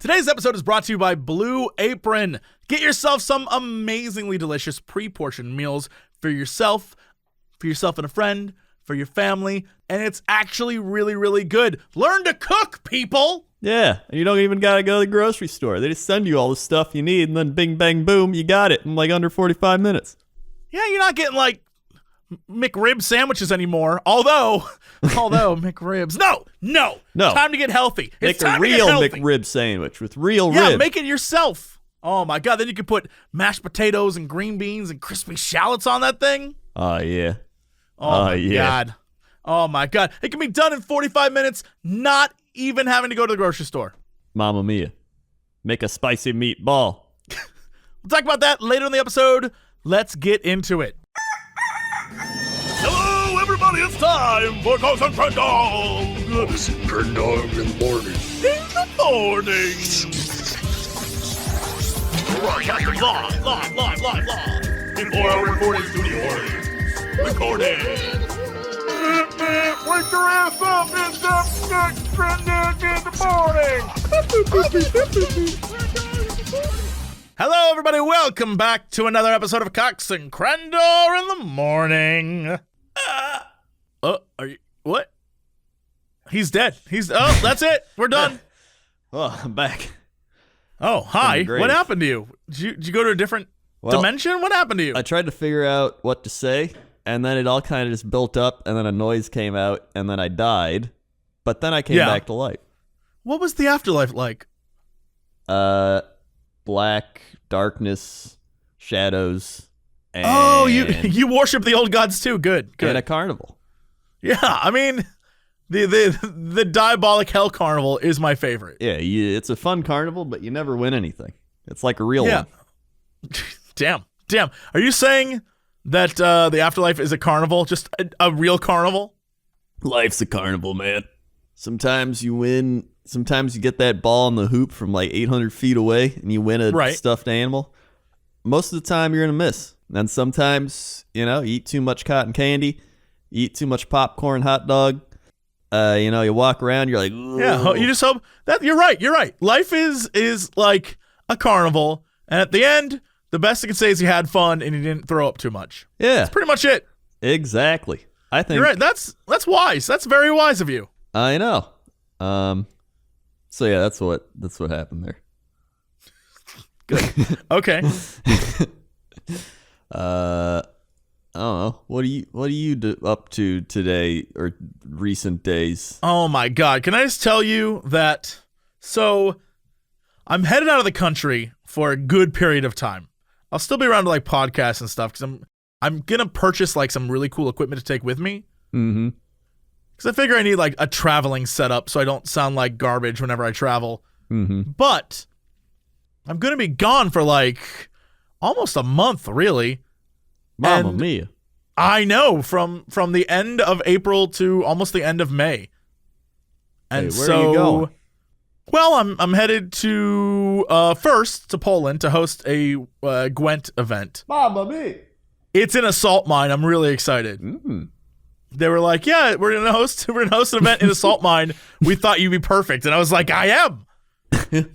Today's episode is brought to you by Blue Apron. Get yourself some amazingly delicious pre-portioned meals for yourself and a friend, for your family, and it's actually really, really good. Learn to cook, people! Yeah, and you don't even gotta go to the grocery store. They just send you all the stuff you need, and then bing, bang, boom, you got it in like under 45 minutes. Yeah, you're not getting like McRib sandwiches anymore. Although McRibs. No. Time to get healthy. Make a real McRib sandwich with real ribs. Yeah, make it yourself. Oh my God, then you can put mashed potatoes and green beans and crispy shallots on that thing. Oh, yeah. Oh my God. Oh my God. It can be done in 45 minutes, not even having to go to the grocery store. Mamma mia. Make a spicy meatball. We'll talk about that later in the episode. Let's get into it. Hello, everybody. It's time for Crendor. This is Crendor in the morning. In the morning. Live. In 4-hour recording studio. Recording. Wake your ass up. It's Crendor in the morning. Hello, everybody. Welcome back to another episode of Cox and Crendor in the morning. Are you what? He's dead. That's it. We're done. Oh, I'm back. Oh, hi. What happened to you? Did you go to a different dimension? What happened to you? I tried to figure out what to say, and then it all kind of just built up, and then a noise came out, and then I died. But then I came back to life. What was the afterlife like? Black, darkness, shadows, and you worship the old gods too. Good. And a carnival. Yeah, I mean, the diabolic hell carnival is my favorite. Yeah, it's a fun carnival, but you never win anything. It's like a real one. Damn. Are you saying that the afterlife is a carnival, just a real carnival? Life's a carnival, man. Sometimes you win. Sometimes you get that ball in the hoop from like 800 feet away and you win a stuffed animal. Most of the time you're going to miss. And sometimes, you eat too much cotton candy, eat too much popcorn, hot dog. You walk around, you're like, ooh. Yeah, you just hope that you're right. Life is like a carnival. And at the end, the best you can say is you had fun and you didn't throw up too much. Yeah. That's pretty much it. Exactly. I think you're right. That's wise. That's very wise of you. I know. So yeah, that's what happened there. Good. Okay. I don't know. What do you do up to today or recent days? Oh my God. Can I just tell you that so I'm headed out of the country for a good period of time. I'll still be around to like podcasts and stuff because I'm gonna purchase like some really cool equipment to take with me. Mm-hmm. Because I figure I need like a traveling setup so I don't sound like garbage whenever I travel. Mm-hmm. But I'm going to be gone for like almost a month, really. Mamma mia. I know, from the end of April to almost the end of May. And where are you going? Well, I'm headed to first to Poland to host a Gwent event. Mamma mia. It's in a salt mine. I'm really excited. Mm-hmm. They were like, "Yeah, we're gonna host an event in a salt mine. We thought you'd be perfect." And I was like, "I am."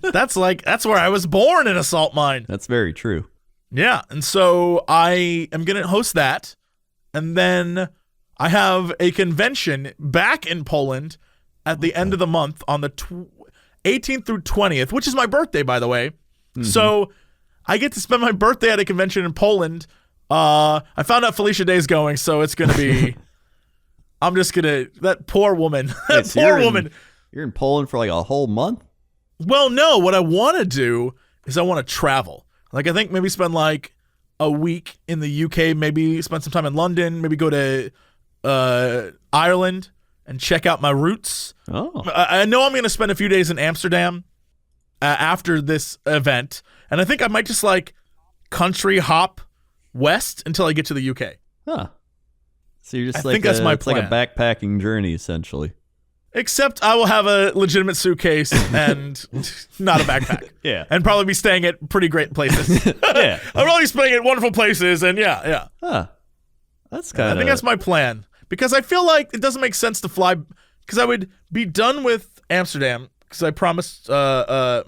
That's where I was born, in a salt mine. That's very true. Yeah, and so I am gonna host that, and then I have a convention back in Poland at the end of the month on the 18th through 20th, which is my birthday, by the way. Mm-hmm. So I get to spend my birthday at a convention in Poland. I found out Felicia Day's going, so it's gonna be. I'm just gonna that poor woman. Woman. You're in Poland for like a whole month? Well, no. What I want to do is I want to travel. Like I think maybe spend like a week in the UK. Maybe spend some time in London. Maybe go to Ireland and check out my roots. Oh. I know I'm gonna spend a few days in Amsterdam after this event, and I think I might just like country hop west until I get to the UK. Huh. So you're just I think that's my plan. Like a backpacking journey, essentially. Except I will have a legitimate suitcase and not a backpack. Yeah. And probably be staying at pretty great places. Yeah. I'll probably be staying at wonderful places, and yeah. Huh. That's kind of... I think that's my plan. Because I feel like it doesn't make sense to fly... Because I would be done with Amsterdam, because I promised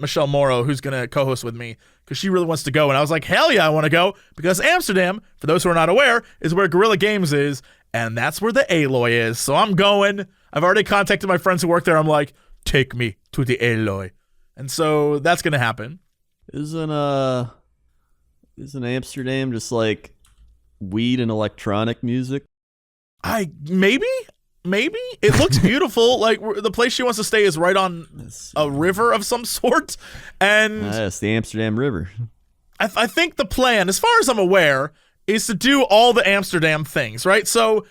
Michelle Morrow, who's going to co-host with me, because she really wants to go. And I was like, hell yeah, I want to go, because Amsterdam, for those who are not aware, is where Guerrilla Games is, and that's where the Aloy is. So I'm going. I've already contacted my friends who work there. I'm like, take me to the Aloy. And so that's going to happen. Isn't Amsterdam just like weed and electronic music? Maybe it looks beautiful. Like the place she wants to stay is right on a river of some sort, and it's the Amsterdam River. I think the plan, as far as I'm aware, is to do all the Amsterdam things, right? So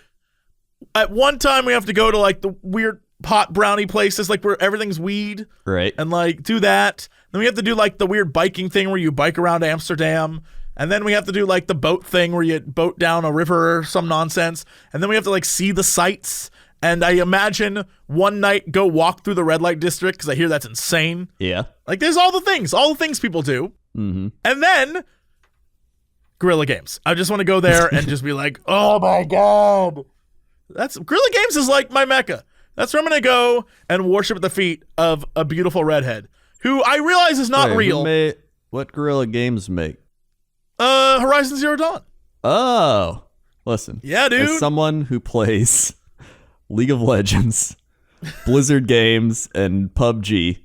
at one time we have to go to like the weird pot brownie places, like where everything's weed, right? And like do that. Then we have to do like the weird biking thing where you bike around Amsterdam. And then we have to do like the boat thing where you boat down a river or some nonsense. And then we have to like see the sights. And I imagine one night go walk through the red light district, because I hear that's insane. Yeah. Like there's all the things people do. Mm-hmm. And then Guerrilla Games. I just want to go there and just be like, oh my God. Guerrilla Games is like my mecca. That's where I'm going to go and worship at the feet of a beautiful redhead who I realize is not real. What Guerrilla Games make? Horizon Zero Dawn. Oh. Listen. Yeah, dude. As someone who plays League of Legends, Blizzard games, and PUBG,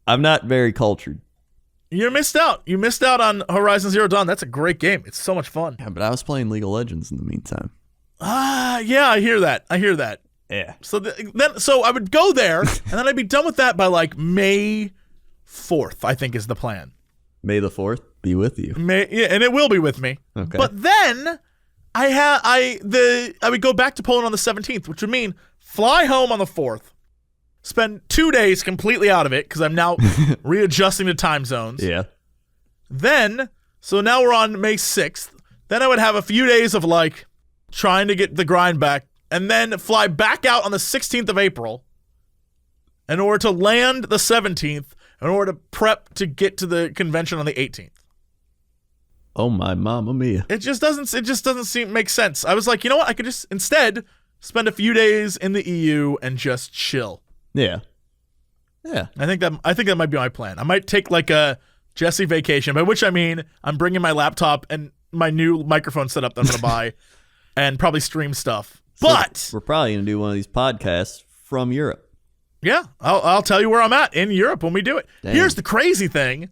I'm not very cultured. You missed out. You missed out on Horizon Zero Dawn. That's a great game. It's so much fun. Yeah, but I was playing League of Legends in the meantime. Yeah, I hear that. Yeah. So I would go there, and then I'd be done with that by like May 4th, I think is the plan. May the 4th be with you. Yeah, and it will be with me. Okay. But then I would go back to Poland on the 17th, which would mean fly home on the 4th, spend 2 days completely out of it because I'm now readjusting to time zones. Yeah. Then, so now we're on May 6th. Then I would have a few days of like trying to get the grind back, and then fly back out on the 16th of April in order to land the 17th, in order to prep to get to the convention on the 18th. Oh my mamma mia. It just doesn't make sense. I was like, you know what? I could just instead spend a few days in the EU and just chill. Yeah. Yeah. I think that might be my plan. I might take like a Jesse vacation, by which I mean I'm bringing my laptop and my new microphone setup that I'm going to buy and probably stream stuff. But we're probably going to do one of these podcasts from Europe. Yeah, I'll tell you where I'm at in Europe when we do it. Dang. Here's the crazy thing.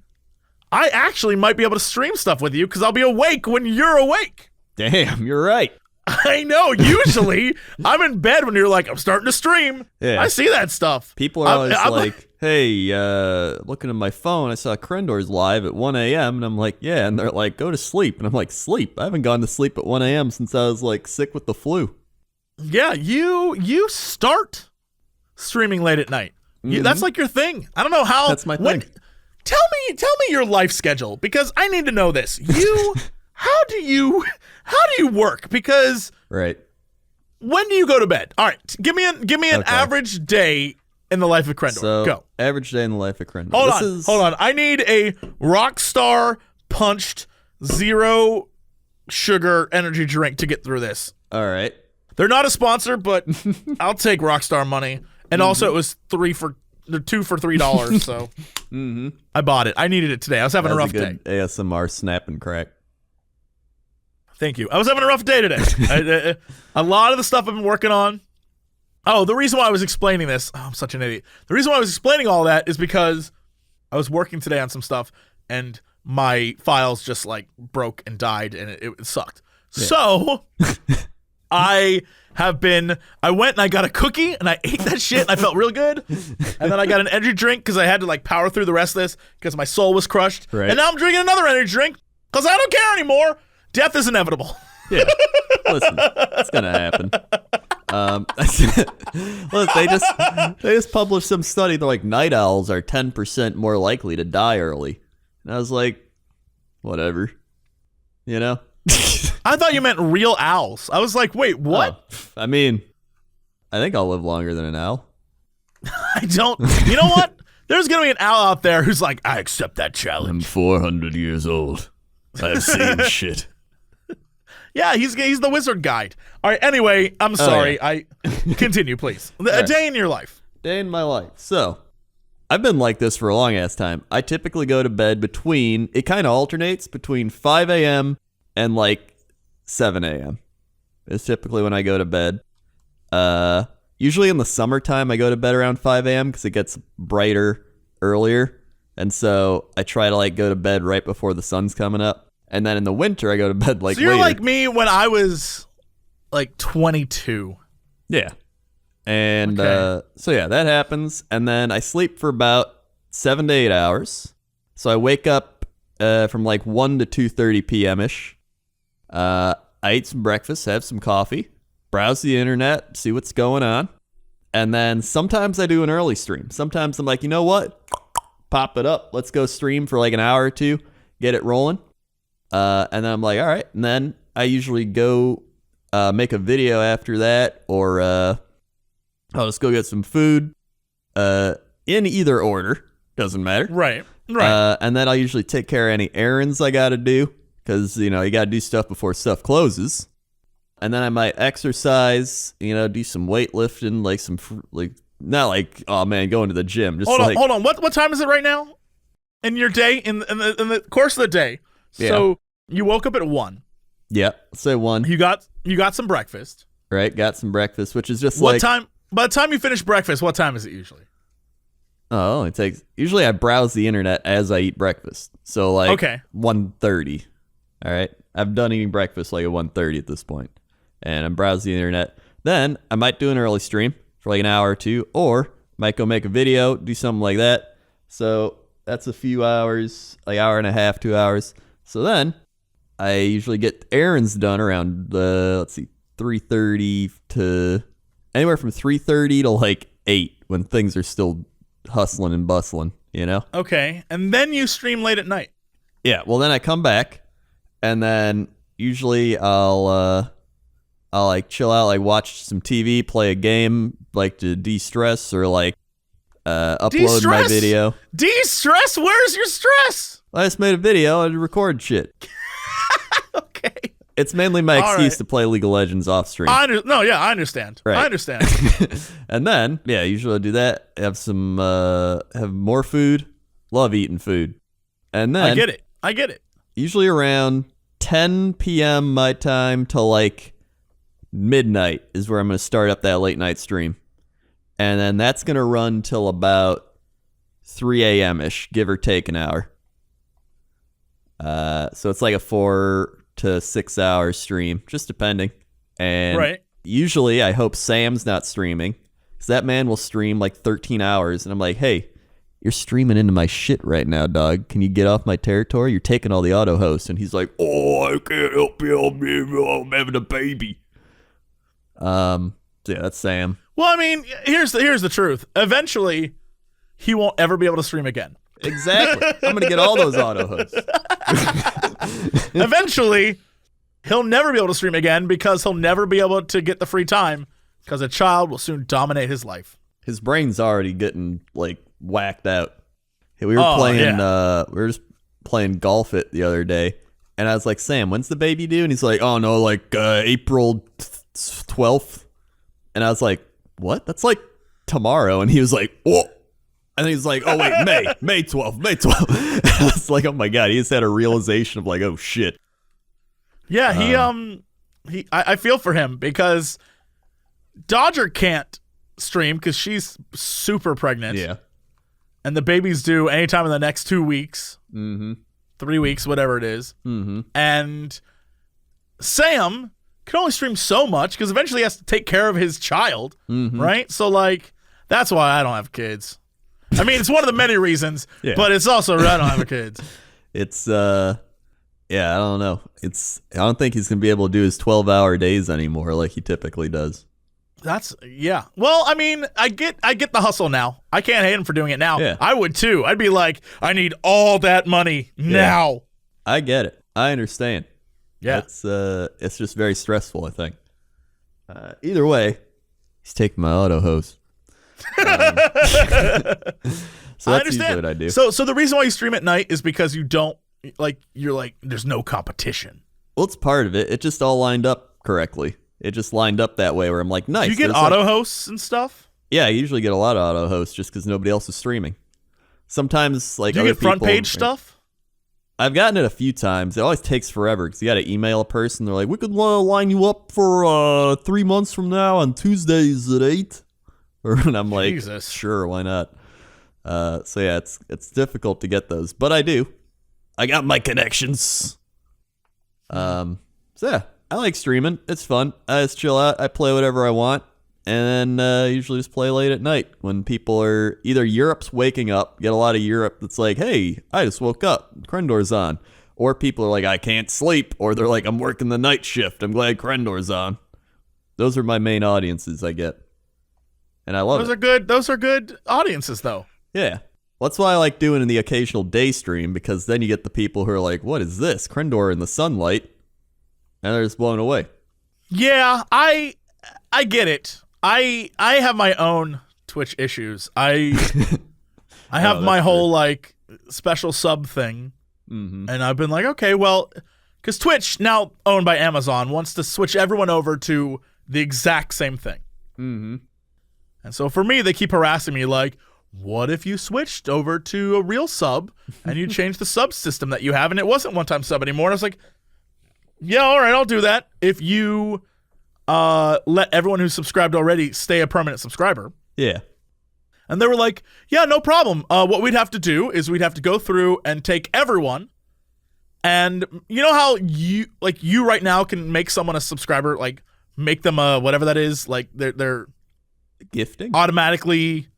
I actually might be able to stream stuff with you because I'll be awake when you're awake. Damn, you're right. I know. Usually, I'm in bed when you're like, I'm starting to stream. Yeah. I see that stuff. People are always like, hey, looking at my phone, I saw Crendor's live at 1 a.m. And I'm like, yeah. And they're like, go to sleep. And I'm like, sleep? I haven't gone to sleep at 1 a.m. since I was like sick with the flu. Yeah, you start streaming late at night. Mm-hmm. That's like your thing. I don't know how. That's my thing. Tell me your life schedule, because I need to know this. How do you work? Because right. When do you go to bed? All right, give me an average day in the life of Crendor. So, go. Average day in the life of Crendor. Hold on. I need a Rockstar punched 0 sugar energy drink to get through this. All right. They're not a sponsor, but I'll take Rockstar money. And also, it was 2 for $3, so I bought it. I needed it today. I was having a rough day. ASMR snap and crack. Thank you. I was having a rough day today. A lot of the stuff I've been working on. Oh, the reason why I was explaining this. Oh, I'm such an idiot. The reason why I was explaining all that is because I was working today on some stuff, and my files just like broke and died, and it sucked. Yeah. So I went and I got a cookie and I ate that shit and I felt real good. And then I got an energy drink because I had to like power through the rest of this because my soul was crushed. Right. And now I'm drinking another energy drink because I don't care anymore. Death is inevitable. Yeah. Listen, it's going to happen. Look, they just published some study. They're like, night owls are 10% more likely to die early. And I was like, whatever. You know? I thought you meant real owls. I was like, wait, what? Oh, I mean, I think I'll live longer than an owl. I don't. You know what? There's going to be an owl out there who's like, I accept that challenge. I'm 400 years old. I've seen shit. Yeah, he's the wizard guide. All right, anyway, I'm sorry. Yeah. Continue, please. A day in your life. Day in my life. So, I've been like this for a long ass time. I typically go to bed it kind of alternates between 5 a.m. and like 7 a.m. It's typically when I go to bed. Usually in the summertime, I go to bed around 5 a.m. because it gets brighter earlier. And so I try to like go to bed right before the sun's coming up. And then in the winter, I go to bed like later. So you're like me when I was like 22. Yeah. And so yeah, that happens. And then I sleep for about 7 to 8 hours. So I wake up from like 1 to 2:30 p.m.-ish. I eat some breakfast, have some coffee, browse the internet, see what's going on. And then sometimes I do an early stream. Sometimes I'm like, you know what? Pop it up. Let's go stream for like an hour or two, get it rolling. And then I'm like, all right. And then I usually go make a video after that, or I'll just go get some food in either order. Doesn't matter. Right. And then I'll usually take care of any errands I got to do because, you got to do stuff before stuff closes. And then I might exercise, do some weightlifting, not like, oh man, going to the gym. Just hold on. What time is it right now? In your day, in the course of the day. Yeah. So you woke up at 1. Yeah, let's say 1. You got some breakfast. Right, got some breakfast, which is just what time? By the time you finish breakfast, what time is it usually? Oh, usually I browse the internet as I eat breakfast. So like okay. 1:30. All right. I've done eating breakfast like at 1:30 at this point. And I'm browsing the internet. Then I might do an early stream for like an hour or two, or might go make a video, do something like that. So that's a few hours, like hour and a half, 2 hours. So then I usually get errands done around 3:30 to anywhere from 3:30 to like 8 when things are still hustling and bustling, Okay. And then you stream late at night. Yeah. Well, then I come back and then usually I'll like chill out, like watch some TV, play a game, like to de-stress, or like upload de-stress? My video. De-stress? Where's your stress? I just made a video and record shit. Okay. It's mainly my excuse to play League of Legends off stream. I understand. Right. I understand. And then, yeah, usually I do that. Have some, have more food. Love eating food. And then I get it. Usually around 10 p.m. my time to like midnight is where I'm going to start up that late night stream. And then that's going to run till about 3 a.m.-ish, give or take an hour. So it's like a 4 to 6 hour stream, just depending. And usually I hope Sam's not streaming, because that man will stream like 13 hours. And I'm like, hey, you're streaming into my shit right now, dog. Can you get off my territory? You're taking all the auto hosts. And he's like, oh, I can't help you. I'm having a baby. So yeah, that's Sam. Well, I mean, here's the truth. Eventually, he won't ever be able to stream again. Exactly. I'm going to get all those auto hosts. Eventually, he'll never be able to stream again because he'll never be able to get the free time because a child will soon dominate his life. His brain's already getting like whacked out. Hey, we were just playing golf it the other day, and I was like, Sam, when's the baby due? And he's like, oh no, like April 12th. And I was like, what? That's like tomorrow. And he was like, oh. And then he's like, oh wait, May 12th. And I was like, oh my God, he just had a realization of like, oh shit. Yeah, I feel for him because Dodger can't stream because she's super pregnant. Yeah. And the baby's due anytime in the next 2 weeks. Mm-hmm. 3 weeks, whatever it is. Mm-hmm. And Sam can only stream so much because eventually he has to take care of his child, right? So, like, that's why I don't have kids. I mean, it's one of the many reasons, but it's also I don't have kids. It's, I don't know. I don't think he's going to be able to do his 12-hour days anymore like he typically does. Well, I mean, I get the hustle now. I can't hate him for doing it now. Yeah. I would too. I'd be like, I need all that money now. I get it. I understand. Yeah. It's just very stressful, I think. Either way, he's taking my auto host. So that's usually what I do. So the reason why you stream at night is because you don't you're like there's no competition. Well, it's part of it. It just all lined up correctly. It just lined up that way where I'm like, nice. Do you get auto hosts and stuff? Yeah, I usually get a lot of auto hosts just because nobody else is streaming. Sometimes, like, Do you other get front people, page stuff? I've gotten it a few times. It always takes forever because you got to email a person. They're like, we could line you up for 3 months from now on Tuesdays at 8. And I'm like, Jesus. Sure, why not? So yeah, it's difficult to get those, but I do. I got my connections. So yeah, I like streaming. It's fun. I just chill out. I play whatever I want, and then usually just play late at night when people are either Europe's waking up. Get a lot of Europe that's like, hey, I just woke up. Crendor's on. Or people are like, I can't sleep. Or they're like, I'm working the night shift. I'm glad Crendor's on. Those are my main audiences I get. And I love it. Those are good audiences, though. Yeah. Well, that's why I like doing the occasional day stream, because then you get the people who are like, what is this? Crendor in the sunlight. And they're just blown away. Yeah, I get it. I have my own Twitch issues. I have my whole like special sub thing. Mm-hmm. And I've been like, okay, well, because Twitch, now owned by Amazon, wants to switch everyone over to the exact same thing. Mm-hmm. And so for me, they keep harassing me like, what if you switched over to a real sub and you changed the sub system that you have and it wasn't one-time sub anymore? And I was like, yeah, all right, I'll do that. If you let everyone who's subscribed already stay a permanent subscriber. Yeah. And they were like, yeah, no problem. What we'd have to do is we'd have to go through and take everyone. And you know how you right now can make someone a subscriber, like make them a whatever that is, like they're Gifting? automatically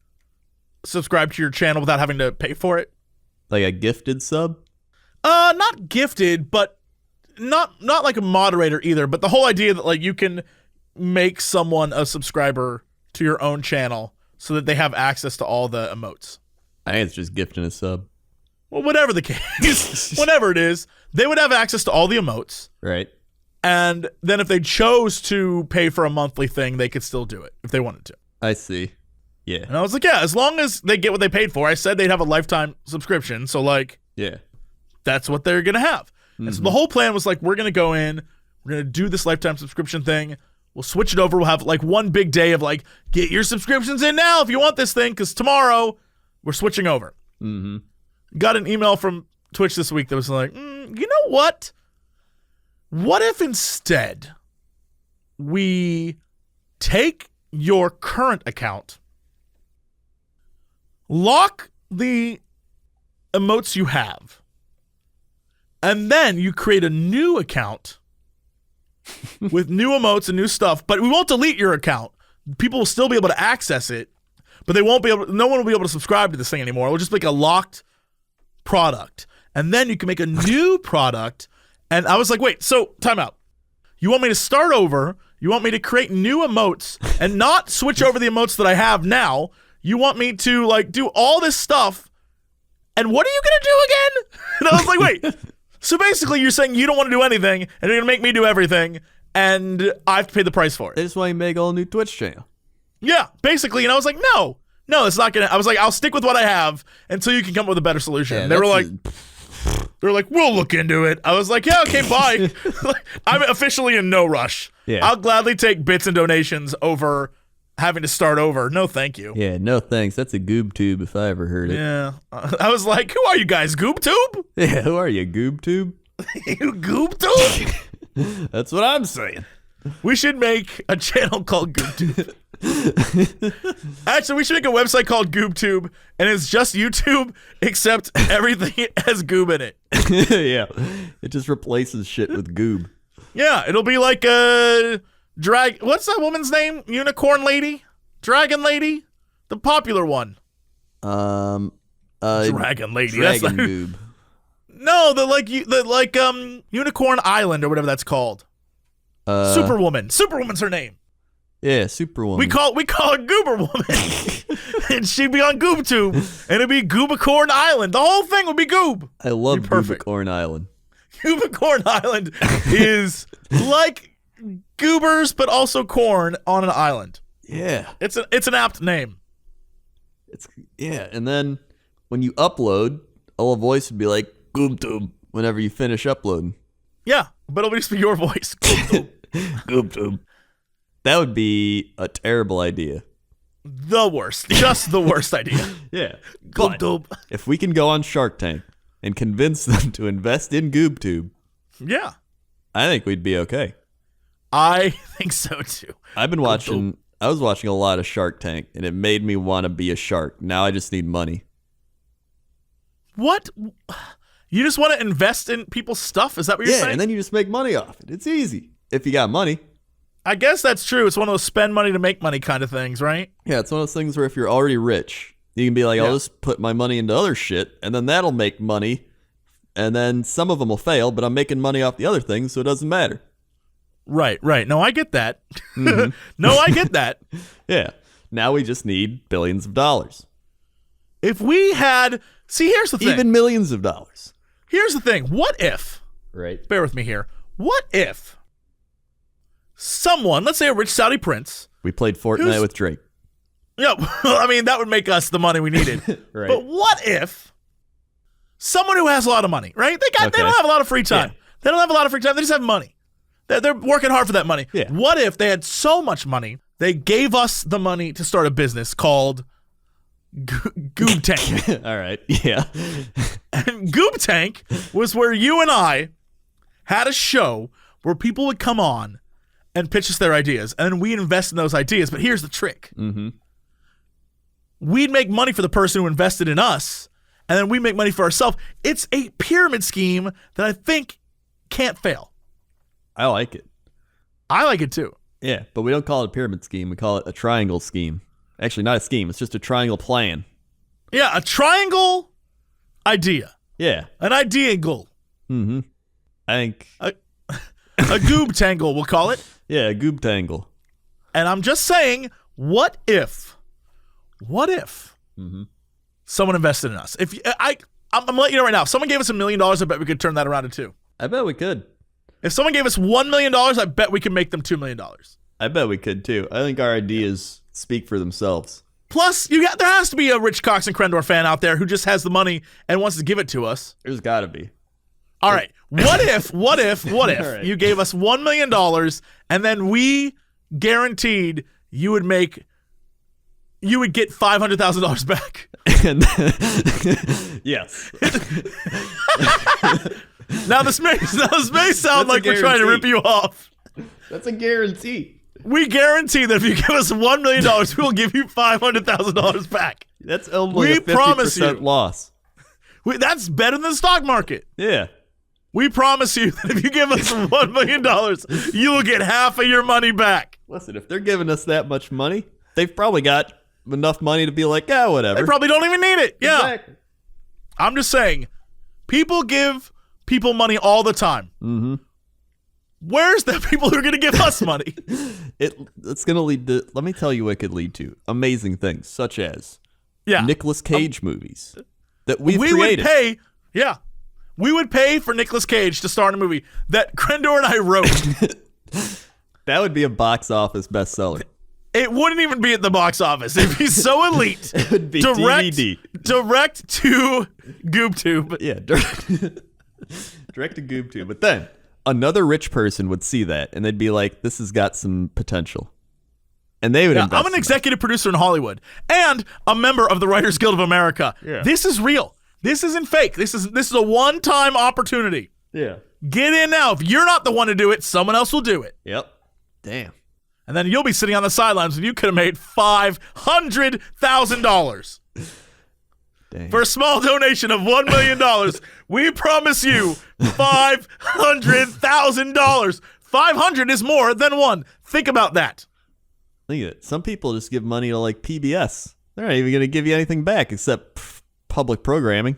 subscribe to your channel without having to pay for it. Like a gifted sub? Not gifted, but not like a moderator either. But the whole idea that like you can make someone a subscriber to your own channel so that they have access to all the emotes. I think it's just gifting a sub. Well, whatever the case, whatever it is, they would have access to all the emotes. Right. And then if they chose to pay for a monthly thing, they could still do it if they wanted to. I see. Yeah. And I was like, yeah, as long as they get what they paid for. I said they'd have a lifetime subscription. So, like, Yeah. that's what they're going to have. And so the whole plan was like, we're going to go in, we're going to do this lifetime subscription thing. We'll switch it over. We'll have like one big day of like, get your subscriptions in now if you want this thing, because tomorrow we're switching over. Mm-hmm. Got an email from Twitch this week that was like, you know what? What if instead we take your current account, lock the emotes you have, and then you create a new account with new emotes and new stuff, but we won't delete your account. People will still be able to access it, but they won't be able. No one will be able to subscribe to this thing anymore. It will just be like a locked product, and then you can make a new product. And I was like, wait, so time out. You want me to start over? You want me to create new emotes and not switch over the emotes that I have now? You want me to like do all this stuff? And what are you gonna do again? And I was like, wait. So basically, you're saying you don't want to do anything, and you're gonna make me do everything, and I have to pay the price for it. They just want you to make a whole new Twitch channel. Yeah, basically. And I was like, no, it's not gonna. I was like, I'll stick with what I have until you can come up with a better solution. Yeah, they were like, we'll look into it. I was like, yeah, okay, bye. I'm officially in no rush. Yeah. I'll gladly take bits and donations over having to start over. No, thank you. Yeah, no thanks. That's a goob tube if I ever heard it. Yeah. I was like, who are you guys, GoobTube? Yeah, who are you, goob tube? You GoobTube? That's what I'm saying. We should make a channel called GoobTube. Actually, we should make a website called GoobTube, and it's just YouTube, except everything has goob in it. Yeah, it just replaces shit with goob. Yeah, it'll be like a what's that woman's name? Unicorn lady? Dragon lady? The popular one. Dragon lady. Dragon goob. No, the Unicorn Island or whatever that's called. Superwoman. Superwoman's her name. Yeah, Superwoman. We call her Gooberwoman. And she'd be on GoobTube. And it'd be Goobicorn Island. The whole thing would be goob. I love perfect. Goobicorn Island. Goobicorn Island is like goobers, but also corn on an island. Yeah. It's an apt name. And then when you upload, a little voice would be like, GoobTube, whenever you finish uploading. Yeah, but it'll just be your voice. GoobTube. GoobTube. That would be a terrible idea. The worst. Just the worst idea. Yeah. But But if we can go on Shark Tank and convince them to invest in GoobTube, yeah, I think we'd be okay. I think so too. I was watching a lot of Shark Tank, and it made me want to be a shark. Now I just need money. What? You just want to invest in people's stuff? Is that what you're saying? Yeah, and then you just make money off it. It's easy if you got money. I guess that's true. It's one of those spend money to make money kind of things, right? Yeah, it's one of those things where if you're already rich, you can be like, I'll just put my money into other shit, and then that'll make money, and then some of them will fail, but I'm making money off the other things, so it doesn't matter. Right. No, I get that. Mm-hmm. No, I get that. Yeah. Now we just need billions of dollars. If we had... See, here's the thing. Even millions of dollars. Here's the thing. What if... Right. Bear with me here. What if someone, let's say a rich Saudi prince... We played Fortnite with Drake. Yeah, I mean, that would make us the money we needed. Right. But what if someone who has a lot of money, right? They don't have a lot of free time. Yeah. They don't have a lot of free time. They just have money. They're working hard for that money. Yeah. What if they had so much money, they gave us the money to start a business called Goob Tank? All right. Yeah. And Goob Tank was where you and I had a show where people would come on and pitch us their ideas, and then we invest in those ideas. But here's the trick. Mm-hmm. We'd make money for the person who invested in us, and then we make money for ourselves. It's a pyramid scheme that I think can't fail. I like it. I like it too. Yeah, but we don't call it a pyramid scheme. We call it a triangle scheme. Actually, not a scheme. It's just a triangle plan. Yeah, a triangle idea. Yeah. An ideangle. Mm-hmm. I think... A goob tangle, we'll call it. Yeah, a goob tangle. And I'm just saying, what if someone invested in us? I'm going to let you know right now, if someone gave us $1 million, I bet we could turn that around to $2. I bet we could. If someone gave us $1 million, I bet we could make them $2 million. I bet we could too. I think our ideas speak for themselves. Plus, there has to be a Rich Cox and Crendor fan out there who just has the money and wants to give it to us. There's got to be. All right. What if right. you gave us $1 million and then we guaranteed you would get $500,000 back? And yes. Now this may sound like we're trying to rip you off. That's a guarantee. We guarantee that if you give us $1 million, we will give you $500,000 back. That's only a 50% loss. That's better than the stock market. Yeah. We promise you that if you give us $1 million, you will get half of your money back. Listen, if they're giving us that much money, they've probably got enough money to be like, yeah, whatever. They probably don't even need it. Yeah. Exactly. I'm just saying, people give people money all the time. Mm-hmm. Where's the people who are going to give us money? It's going to lead to, let me tell you what it could lead to. Amazing things, such as Nicolas Cage movies that we created. We would pay for Nicolas Cage to star in a movie that Crendor and I wrote. That would be a box office bestseller. It wouldn't even be at the box office. It'd be so elite. It would be DVD. Direct to GoobTube. Yeah, direct to GoobTube. But then another rich person would see that and they'd be like, this has got some potential. And they would invest I'm an executive producer in Hollywood and a member of the Writers Guild of America. Yeah. This is real. This isn't fake. This is a one-time opportunity. Yeah. Get in now. If you're not the one to do it, someone else will do it. Yep. Damn. And then you'll be sitting on the sidelines and you could have made $500,000. Dang. For a small donation of $1 million, we promise you $500,000. 500 is more than one. Think about that. Look at it. Some people just give money to like PBS. They're not even going to give you anything back except public programming.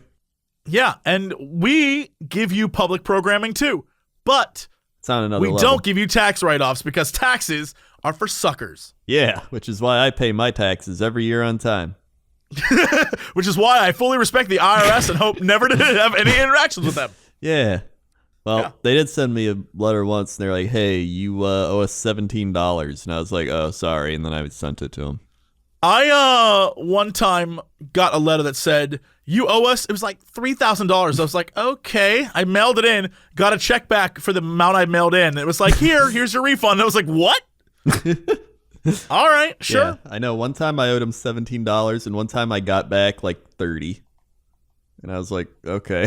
Yeah, and we give you public programming too. But it's on another we level. don't give you tax write-offs because taxes are for suckers. Yeah, which is why I pay my taxes every year on time. Which is why I fully respect the IRS and hope never to have any interactions with them. Yeah. Well, they did send me a letter once, and they're like, hey, you owe us $17. And I was like, oh, sorry. And then I sent it to them. I one time got a letter that said, you owe us, it was like $3,000. I was like, okay. I mailed it in, got a check back for the amount I mailed in. It was like, here's your refund. And I was like, what? All right, sure. Yeah, I know. One time I owed him $17, and one time I got back like 30, and I was like, okay,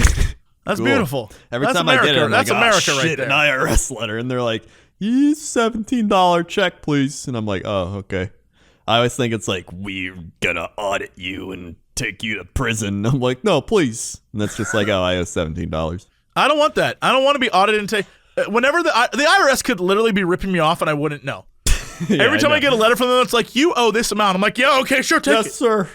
that's cool. beautiful. Every that's time America. I get it, I'm that's like, America oh, right shit, there. an IRS letter, and they're like, $17 check, please, and I'm like, oh, okay. I always think it's like, we're gonna audit you and take you to prison. I'm like, no, please, and that's just like, oh, I owe $17. I don't want that. I don't want to be audited and take. Whenever the IRS could literally be ripping me off and I wouldn't know. Yeah, Every time I get a letter from them, it's like, you owe this amount. I'm like, yeah, okay, sure, take it. Yes, sir.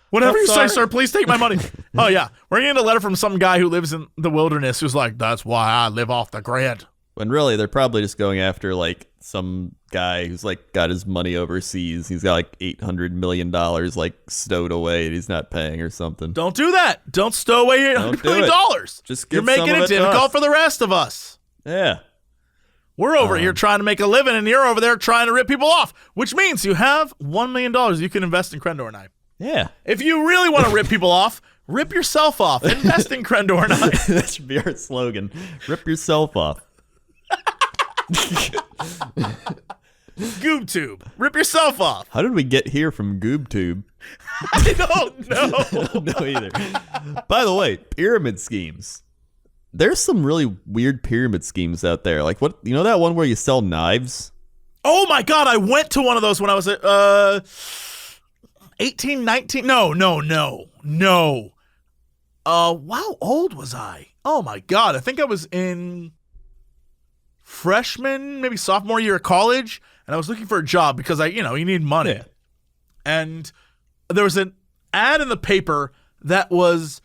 Whatever you sorry. say, sir, please take my money. Oh, yeah. We're getting a letter from some guy who lives in the wilderness who's like, that's why I live off the grid. When really, they're probably just going after like some guy who's like got his money overseas. He's got like $800 million like stowed away and he's not paying or something. Don't do that. Don't stow away $800 million. Just You're give making some of it it to difficult us. for the rest of us. Yeah. We're over here trying to make a living, and you're over there trying to rip people off, which means you have $1 million you can invest in Crendor and I. Yeah. If you really want to rip people off, rip yourself off. Invest in Crendor and I. That should be our slogan. Rip yourself off. GoobTube. Rip yourself off. How did we get here from GoobTube? I don't know. I don't know either. By the way, pyramid schemes. There's some really weird pyramid schemes out there. Like what? You know that one where you sell knives? Oh my God, I went to one of those when I was at 18, 19. No. How old was I? Oh my God, I think I was in freshman, maybe sophomore year of college, and I was looking for a job because you need money. Yeah. And there was an ad in the paper that was,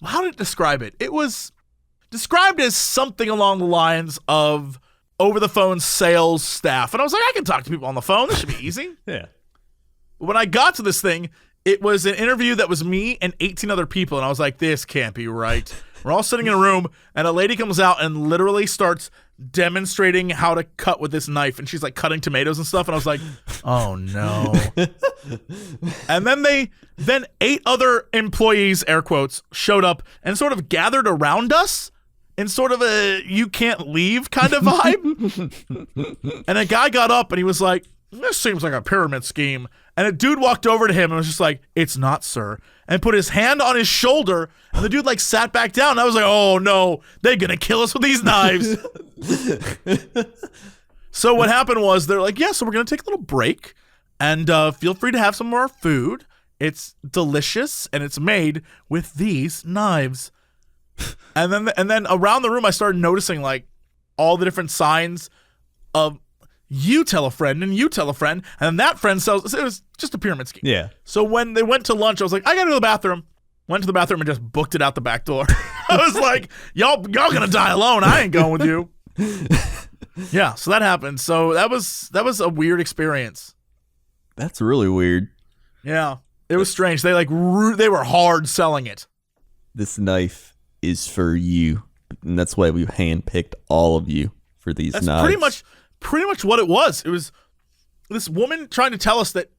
how did it describe it? It was described as something along the lines of over-the-phone sales staff. And I was like, I can talk to people on the phone. This should be easy. Yeah. But when I got to this thing, it was an interview that was me and 18 other people. And I was like, this can't be right. We're all sitting in a room, and a lady comes out and literally starts demonstrating how to cut with this knife. And she's like cutting tomatoes and stuff. And I was like, oh no. And then 8 other employees, air quotes, showed up and sort of gathered around us in sort of a you can't leave kind of vibe. And a guy got up and he was like, this seems like a pyramid scheme. And a dude walked over to him and was just like, it's not, sir. And put his hand on his shoulder. And the dude like sat back down. And I was like, oh no, they're going to kill us with these knives. So what happened was they're like, yeah, so we're going to take a little break. And feel free to have some more food. It's delicious. And it's made with these knives. And then around the room, I started noticing like all the different signs of you tell a friend and you tell a friend, and that friend sells. It was just a pyramid scheme. Yeah. So when they went to lunch, I was like, I gotta go to the bathroom. Went to the bathroom and just booked it out the back door. I was like, y'all gonna die alone. I ain't going with you. Yeah. So that happened. So that was a weird experience. That's really weird. Yeah. It was strange. They they were hard selling it. This knife is for you, and that's why we handpicked all of you for these That's knives. pretty much what it was. It was this woman trying to tell us that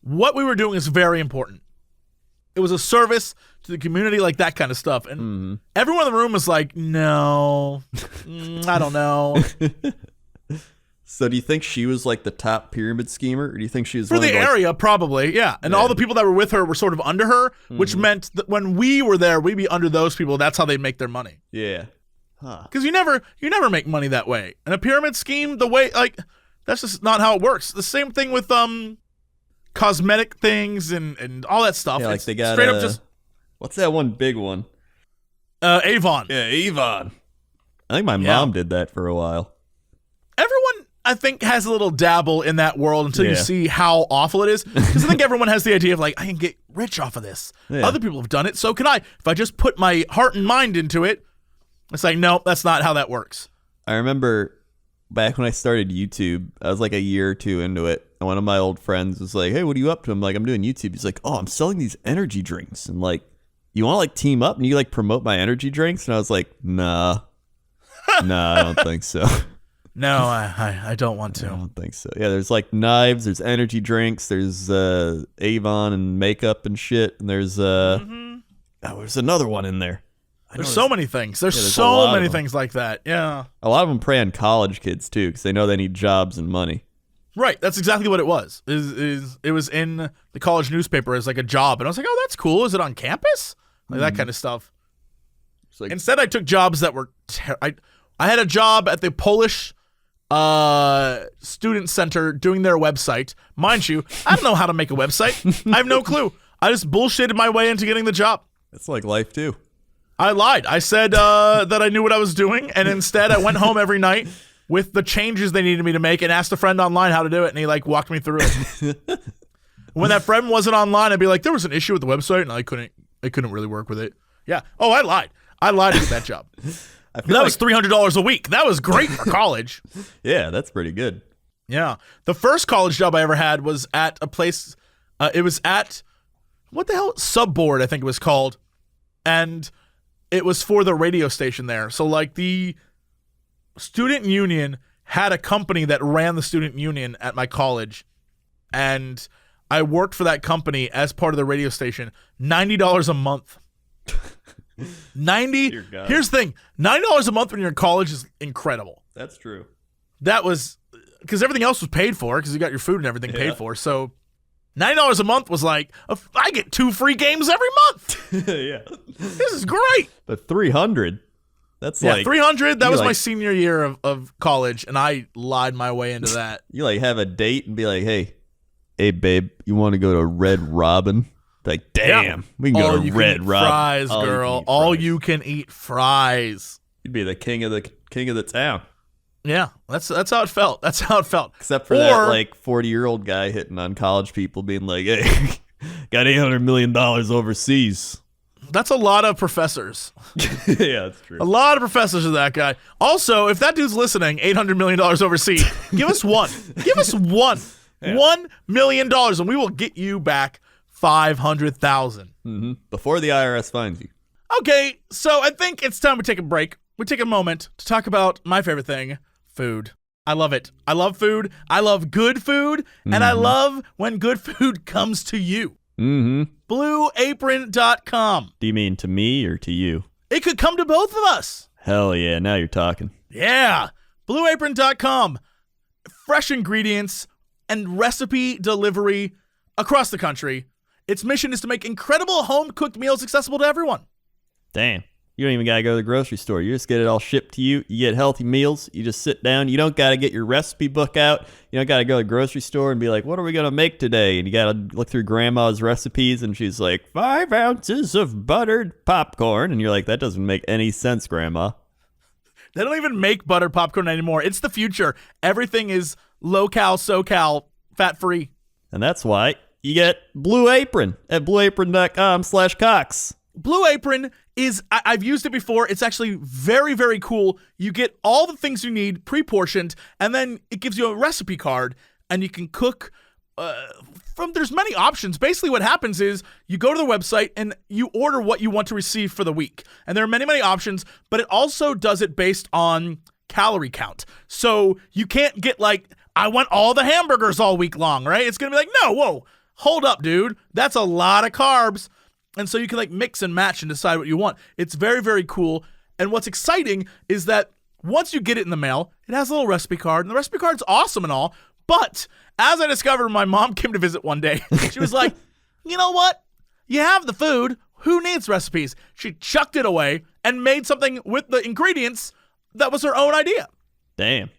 what we were doing is very important. It was a service to the community, like that kind of stuff. And everyone in the room was like, no, I don't know. So do you think she was like the top pyramid schemer, or do you think she was For one the of, like, area, probably, yeah. And all the people that were with her were sort of under her, which meant that when we were there, we'd be under those people. That's how they'd make their money. Yeah. Huh. Because you never make money that way. In a pyramid scheme, the way, like, that's just not how it works. The same thing with cosmetic things and all that stuff. Yeah, like It's they got straight up just what's that one big one? Avon. Yeah, Avon. I think my mom did that for a while. Everyone, I think, has a little dabble in that world until you see how awful it is. Because I think everyone has the idea of like, I can get rich off of this. Yeah. Other people have done it, so can I. If I just put my heart and mind into it, it's like, no, that's not how that works. I remember back when I started YouTube, I was like a year or two into it, and one of my old friends was like, hey, what are you up to? I'm like, I'm doing YouTube. He's like, oh, I'm selling these energy drinks. And like, you want to like team up and you like promote my energy drinks? And I was like, nah, I don't think so. No, I don't want to. I don't think so. Yeah, there's like knives, there's energy drinks, there's Avon and makeup and shit, and there's there's another one in there. There's so many things. There's a so lot many of them. things like that. Yeah. A lot of them prey on college kids too, because they know they need jobs and money. Right. That's exactly what it was. It was in the college newspaper as like a job. And I was like, oh, that's cool. Is it on campus? Like that kind of stuff. Like, instead, I took jobs that were I had a job at the Polish student center doing their website. Mind you, I don't know how to make a website. I have no clue. I just bullshitted my way into getting the job. it's like life too. I lied. I said that I knew what I was doing, and instead I went home every night with the changes they needed me to make and asked a friend online how to do it, and he like walked me through it. When that friend wasn't online, I'd be like, there was an issue with the website, and I couldn't really work with it. Yeah. Oh, I lied. I lied to get that job. That was $300 a week. That was great for college. Yeah, that's pretty good. Yeah. The first college job I ever had was at a place, it was at, what the hell? Subboard, I think it was called. And it was for the radio station there. So like the student union had a company that ran the student union at my college. And I worked for that company as part of the radio station. $90 a month. Here's the thing. $90 a month when you're in college is incredible. That's true. That was because everything else was paid for because you got your food and everything paid for. So $90 a month was like, I get 2 free games every month. Yeah. This is great. But 300, that's like 300. That was my senior year of college, and I lied my way into that. You like have a date and be like, hey babe, you want to go to Red Robin? Like, damn, we can go to Red Robin. Fries, girl. All you can eat fries. You'd be the king of the town. Yeah, that's how it felt. That's how it felt. Except for that like 40-year-old guy hitting on college people, being like, hey, got $800 million overseas. That's a lot of professors. Yeah, that's true. A lot of professors of that guy. Also, if that dude's listening, $800 million overseas, give us one. Give us one. Yeah. $1 million, and we will get you back $500,000. Mm-hmm. Before the IRS finds you. Okay, so I think it's time we take a break. We take a moment to talk about my favorite thing, food. I love it. I love food. I love good food, and I love when good food comes to you. Mm-hmm. BlueApron.com. Do you mean to me or to you? It could come to both of us. Hell yeah, now you're talking. Yeah. BlueApron.com. Fresh ingredients and recipe delivery across the country. Its mission is to make incredible home-cooked meals accessible to everyone. Damn. You don't even got to go to the grocery store. You just get it all shipped to you. You get healthy meals. You just sit down. You don't got to get your recipe book out. You don't got to go to the grocery store and be like, what are we going to make today? And you got to look through grandma's recipes, and she's like, 5 ounces of buttered popcorn. And you're like, that doesn't make any sense, Grandma. They don't even make buttered popcorn anymore. It's the future. Everything is low-cal, so-cal, fat-free. And that's why you get Blue Apron at blueapron.com/Cox. Blue Apron is, I've used it before. It's actually very, very cool. You get all the things you need pre-portioned, and then it gives you a recipe card, and you can cook there's many options. Basically what happens is you go to the website and you order what you want to receive for the week. And there are many, many options, but it also does it based on calorie count. So you can't get like, I want all the hamburgers all week long, right? It's going to be like, no, whoa, hold up, dude. That's a lot of carbs. And so you can like mix and match and decide what you want. It's very, very cool. And what's exciting is that once you get it in the mail, it has a little recipe card, and the recipe card's awesome and all. But as I discovered, my mom came to visit one day. She was like, you know what? You have the food. Who needs recipes? She chucked it away and made something with the ingredients that was her own idea. Damn.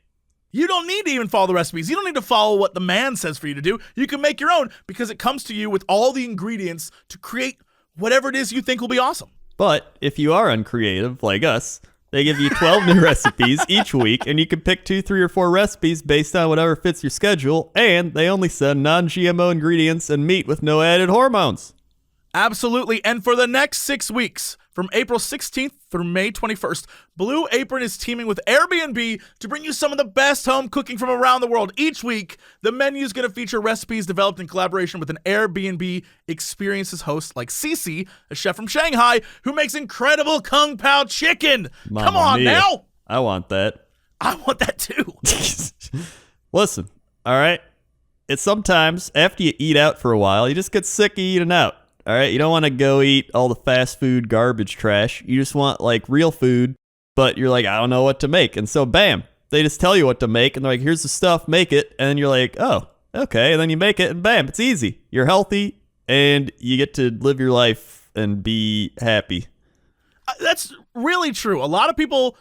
You don't need to even follow the recipes. You don't need to follow what the man says for you to do. You can make your own because it comes to you with all the ingredients to create whatever it is you think will be awesome. But if you are uncreative like us, they give you 12 new recipes each week, and you can pick 2, 3, or 4 recipes based on whatever fits your schedule, and they only send non-GMO ingredients and meat with no added hormones. Absolutely. And for the next 6 weeks, from April 16th through May 21st, Blue Apron is teaming with Airbnb to bring you some of the best home cooking from around the world. Each week, the menu is going to feature recipes developed in collaboration with an Airbnb experiences host like Cece, a chef from Shanghai, who makes incredible Kung Pao chicken. Mamma Come on mia. now. I want that. I want that too. Listen, all right? It's sometimes after you eat out for a while, you just get sick of eating out. All right, you don't want to go eat all the fast food garbage trash. You just want like real food, but you're like, I don't know what to make. And so, bam, they just tell you what to make, and they're like, here's the stuff, make it. And then you're like, oh, okay. And then you make it, and bam, it's easy. You're healthy, and you get to live your life and be happy. That's really true. A lot of people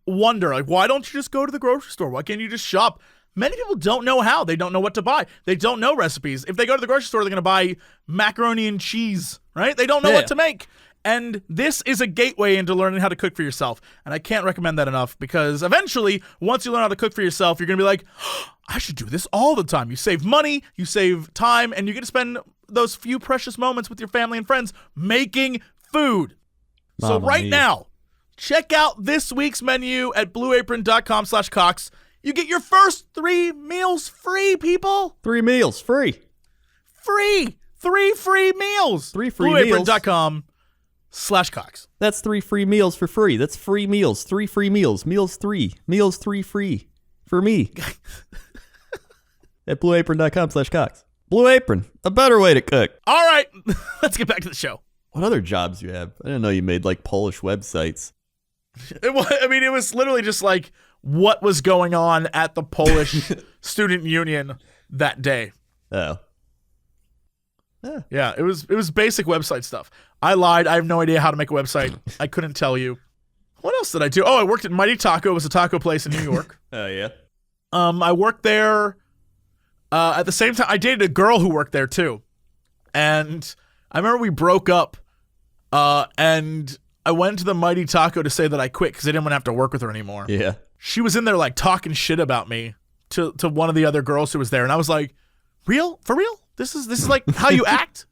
wonder, like, why don't you just go to the grocery store? Why can't you just shop? Many people don't know how. They don't know what to buy. They don't know recipes. If they go to the grocery store, they're going to buy macaroni and cheese, right? They don't know what to make. And this is a gateway into learning how to cook for yourself. And I can't recommend that enough, because eventually, once you learn how to cook for yourself, you're going to be like, oh, I should do this all the time. You save money, you save time, and you get to spend those few precious moments with your family and friends making food. So right now, check out this week's menu at blueapron.com/Cox. You get your first 3 meals free, people. 3 meals free. Free. 3 free meals. 3 free meals. blueapron.com/Cox. That's 3 free meals for free. That's free meals. 3 free meals. Meals 3. Meals 3 free. For me. At blueapron.com/Cox. Blue Apron. A better way to cook. All right. Let's get back to the show. What other jobs do you have? I didn't know you made like Polish websites. It was literally just like what was going on at the Polish student union that day. Oh. Yeah, it was basic website stuff. I lied. I have no idea how to make a website. I couldn't tell you. What else did I do? Oh, I worked at Mighty Taco. It was a taco place in New York. Oh, yeah. I worked there at the same time. I dated a girl who worked there too. And I remember we broke up and I went to the Mighty Taco to say that I quit because I didn't want to have to work with her anymore. Yeah. She was in there like talking shit about me to one of the other girls who was there. And I was like, real? For real? This is like how you act?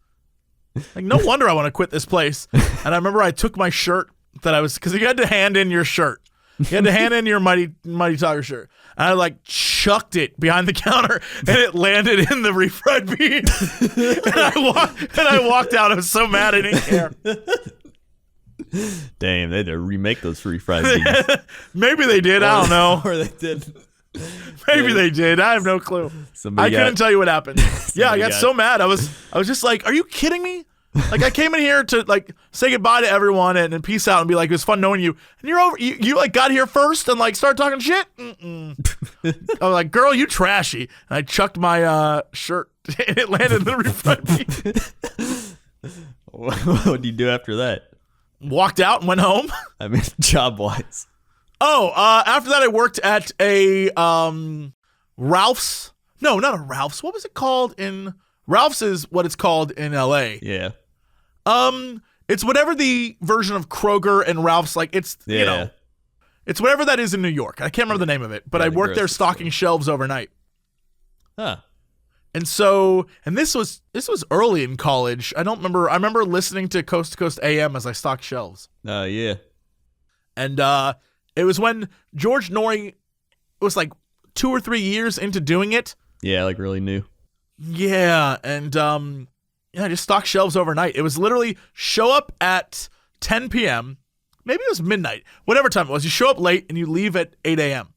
Like, no wonder I want to quit this place. And I remember I took my shirt that I was, because you had to hand in your shirt. You had to hand in your Mighty Taco shirt. And I like chucked it behind the counter and it landed in the refried beans. and I walked out. I was so mad I didn't care. Damn, they had to remake those refried beans. Maybe they did. I don't know. Or they did. Maybe they did. I have no clue. I couldn't tell you what happened. Yeah, I got so mad. I was just like, are you kidding me? Like, I came in here to like say goodbye to everyone and peace out and be like, it was fun knowing you. And you're over. You like got here first and like started talking shit. I was like, girl, you trashy. And I chucked my shirt and it landed in the refried beans. What did you do after that? Walked out and went home. I mean, job wise. Oh, after that I worked at a Ralph's. No, not a Ralph's. What was it called in Ralph's is what it's called in LA. Yeah. It's whatever the version of Kroger and Ralph's, like it's you know, it's whatever that is in New York. I can't remember the name of it, but I worked there stocking shelves overnight. Huh. And so, and this was early in college. I remember listening to Coast to Coast AM as I stocked shelves. Yeah. And it was when George Norrie was like 2 or 3 years into doing it. Yeah, like really new. Yeah, and I just stocked shelves overnight. It was literally show up at 10 p.m. Maybe it was midnight. Whatever time it was. You show up late and you leave at 8 a.m.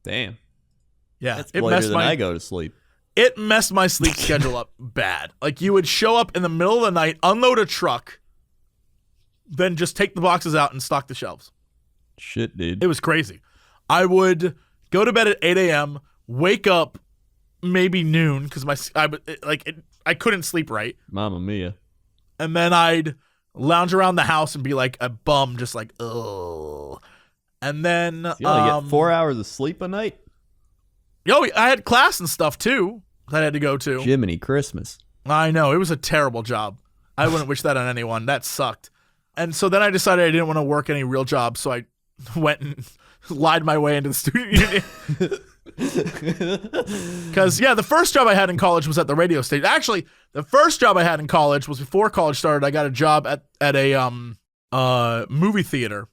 Damn. Yeah. That's later than I go to sleep. It messed my sleep schedule up bad. Like, you would show up in the middle of the night, unload a truck, then just take the boxes out and stock the shelves. Shit, dude. It was crazy. I would go to bed at 8 a.m., wake up maybe noon because I couldn't sleep right. Mamma mia. And then I'd lounge around the house and be like a bum, just like, ugh. And then you only get 4 hours of sleep a night? Yo, I had class and stuff too that I had to go to. Jiminy Christmas. I know. It was a terrible job. I wouldn't wish that on anyone. That sucked. And so then I decided I didn't want to work any real jobs, so I went and lied my way into the student union. Because, yeah, the first job I had in college was at the radio station. Actually, the first job I had in college was before college started. I got a job at a movie theater,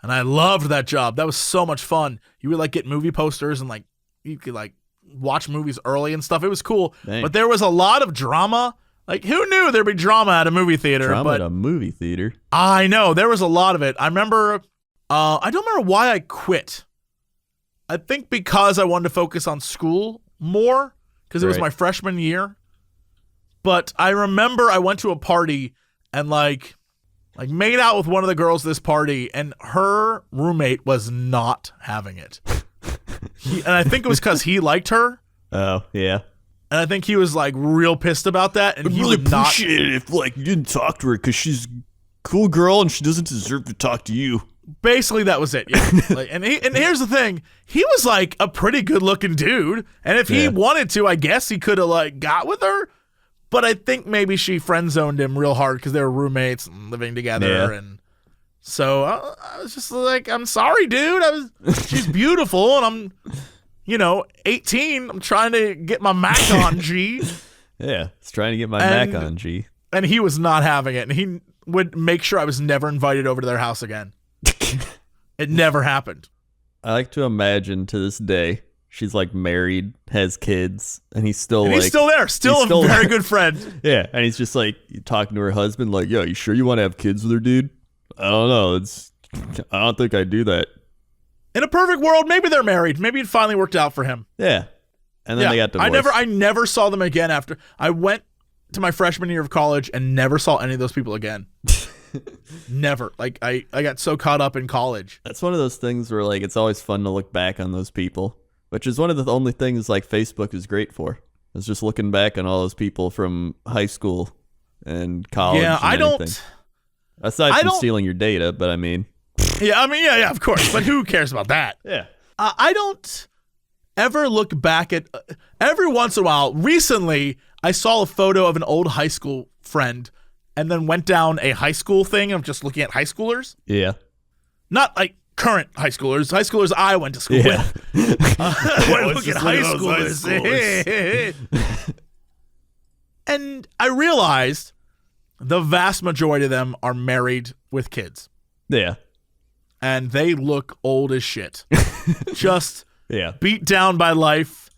and I loved that job. That was so much fun. You would, like, get movie posters and, like, you could, like, watch movies early and stuff. It was cool. Dang. But there was a lot of drama. Like, who knew there'd be drama at a movie theater? Drama at a movie theater? I know. There was a lot of it. I remember, I don't remember why I quit. I think because I wanted to focus on school more, because it was my freshman year. But I remember I went to a party and, like made out with one of the girls at this party, and her roommate was not having it. And I think it was because he liked her. Oh, yeah. And I think he was like real pissed about that. And I'd really appreciate it if like you didn't talk to her because she's a cool girl and she doesn't deserve to talk to you. Basically, that was it. Yeah. and here's the thing: he was like a pretty good looking dude, and if he wanted to, I guess he could have like got with her. But I think maybe she friend zoned him real hard because they were roommates and living together, and so I was just like, I'm sorry, dude. She's beautiful, and I'm 18. I'm trying to get my Mac on, G. Yeah, it's trying to get my Mac on, G. And he was not having it, and he would make sure I was never invited over to their house again. It never happened. I like to imagine to this day she's like married, has kids, and he's still he's still there, still a very good friend. Yeah, and he's just like talking to her husband, like, "Yo, you sure you want to have kids with her, dude?" I don't know. I don't think I'd do that. In a perfect world, maybe they're married. Maybe it finally worked out for him. Yeah, and then they got divorced. I never saw them again after I went to my freshman year of college and never saw any of those people again. Never. Like I got so caught up in college. That's one of those things where like it's always fun to look back on those people, which is one of the only things like Facebook is great for. Is just looking back on all those people from high school and college. Yeah, and everything. Aside from stealing your data, but I mean. Yeah, of course. But who cares about that? Yeah. I don't ever look back at every once in a while. Recently, I saw a photo of an old high school friend and then went down a high school thing of just looking at high schoolers. Yeah. Not like current high schoolers I went to school with. Look at high schoolers. And I realized the vast majority of them are married with kids. Yeah. And they look old as shit. Just beat down by life.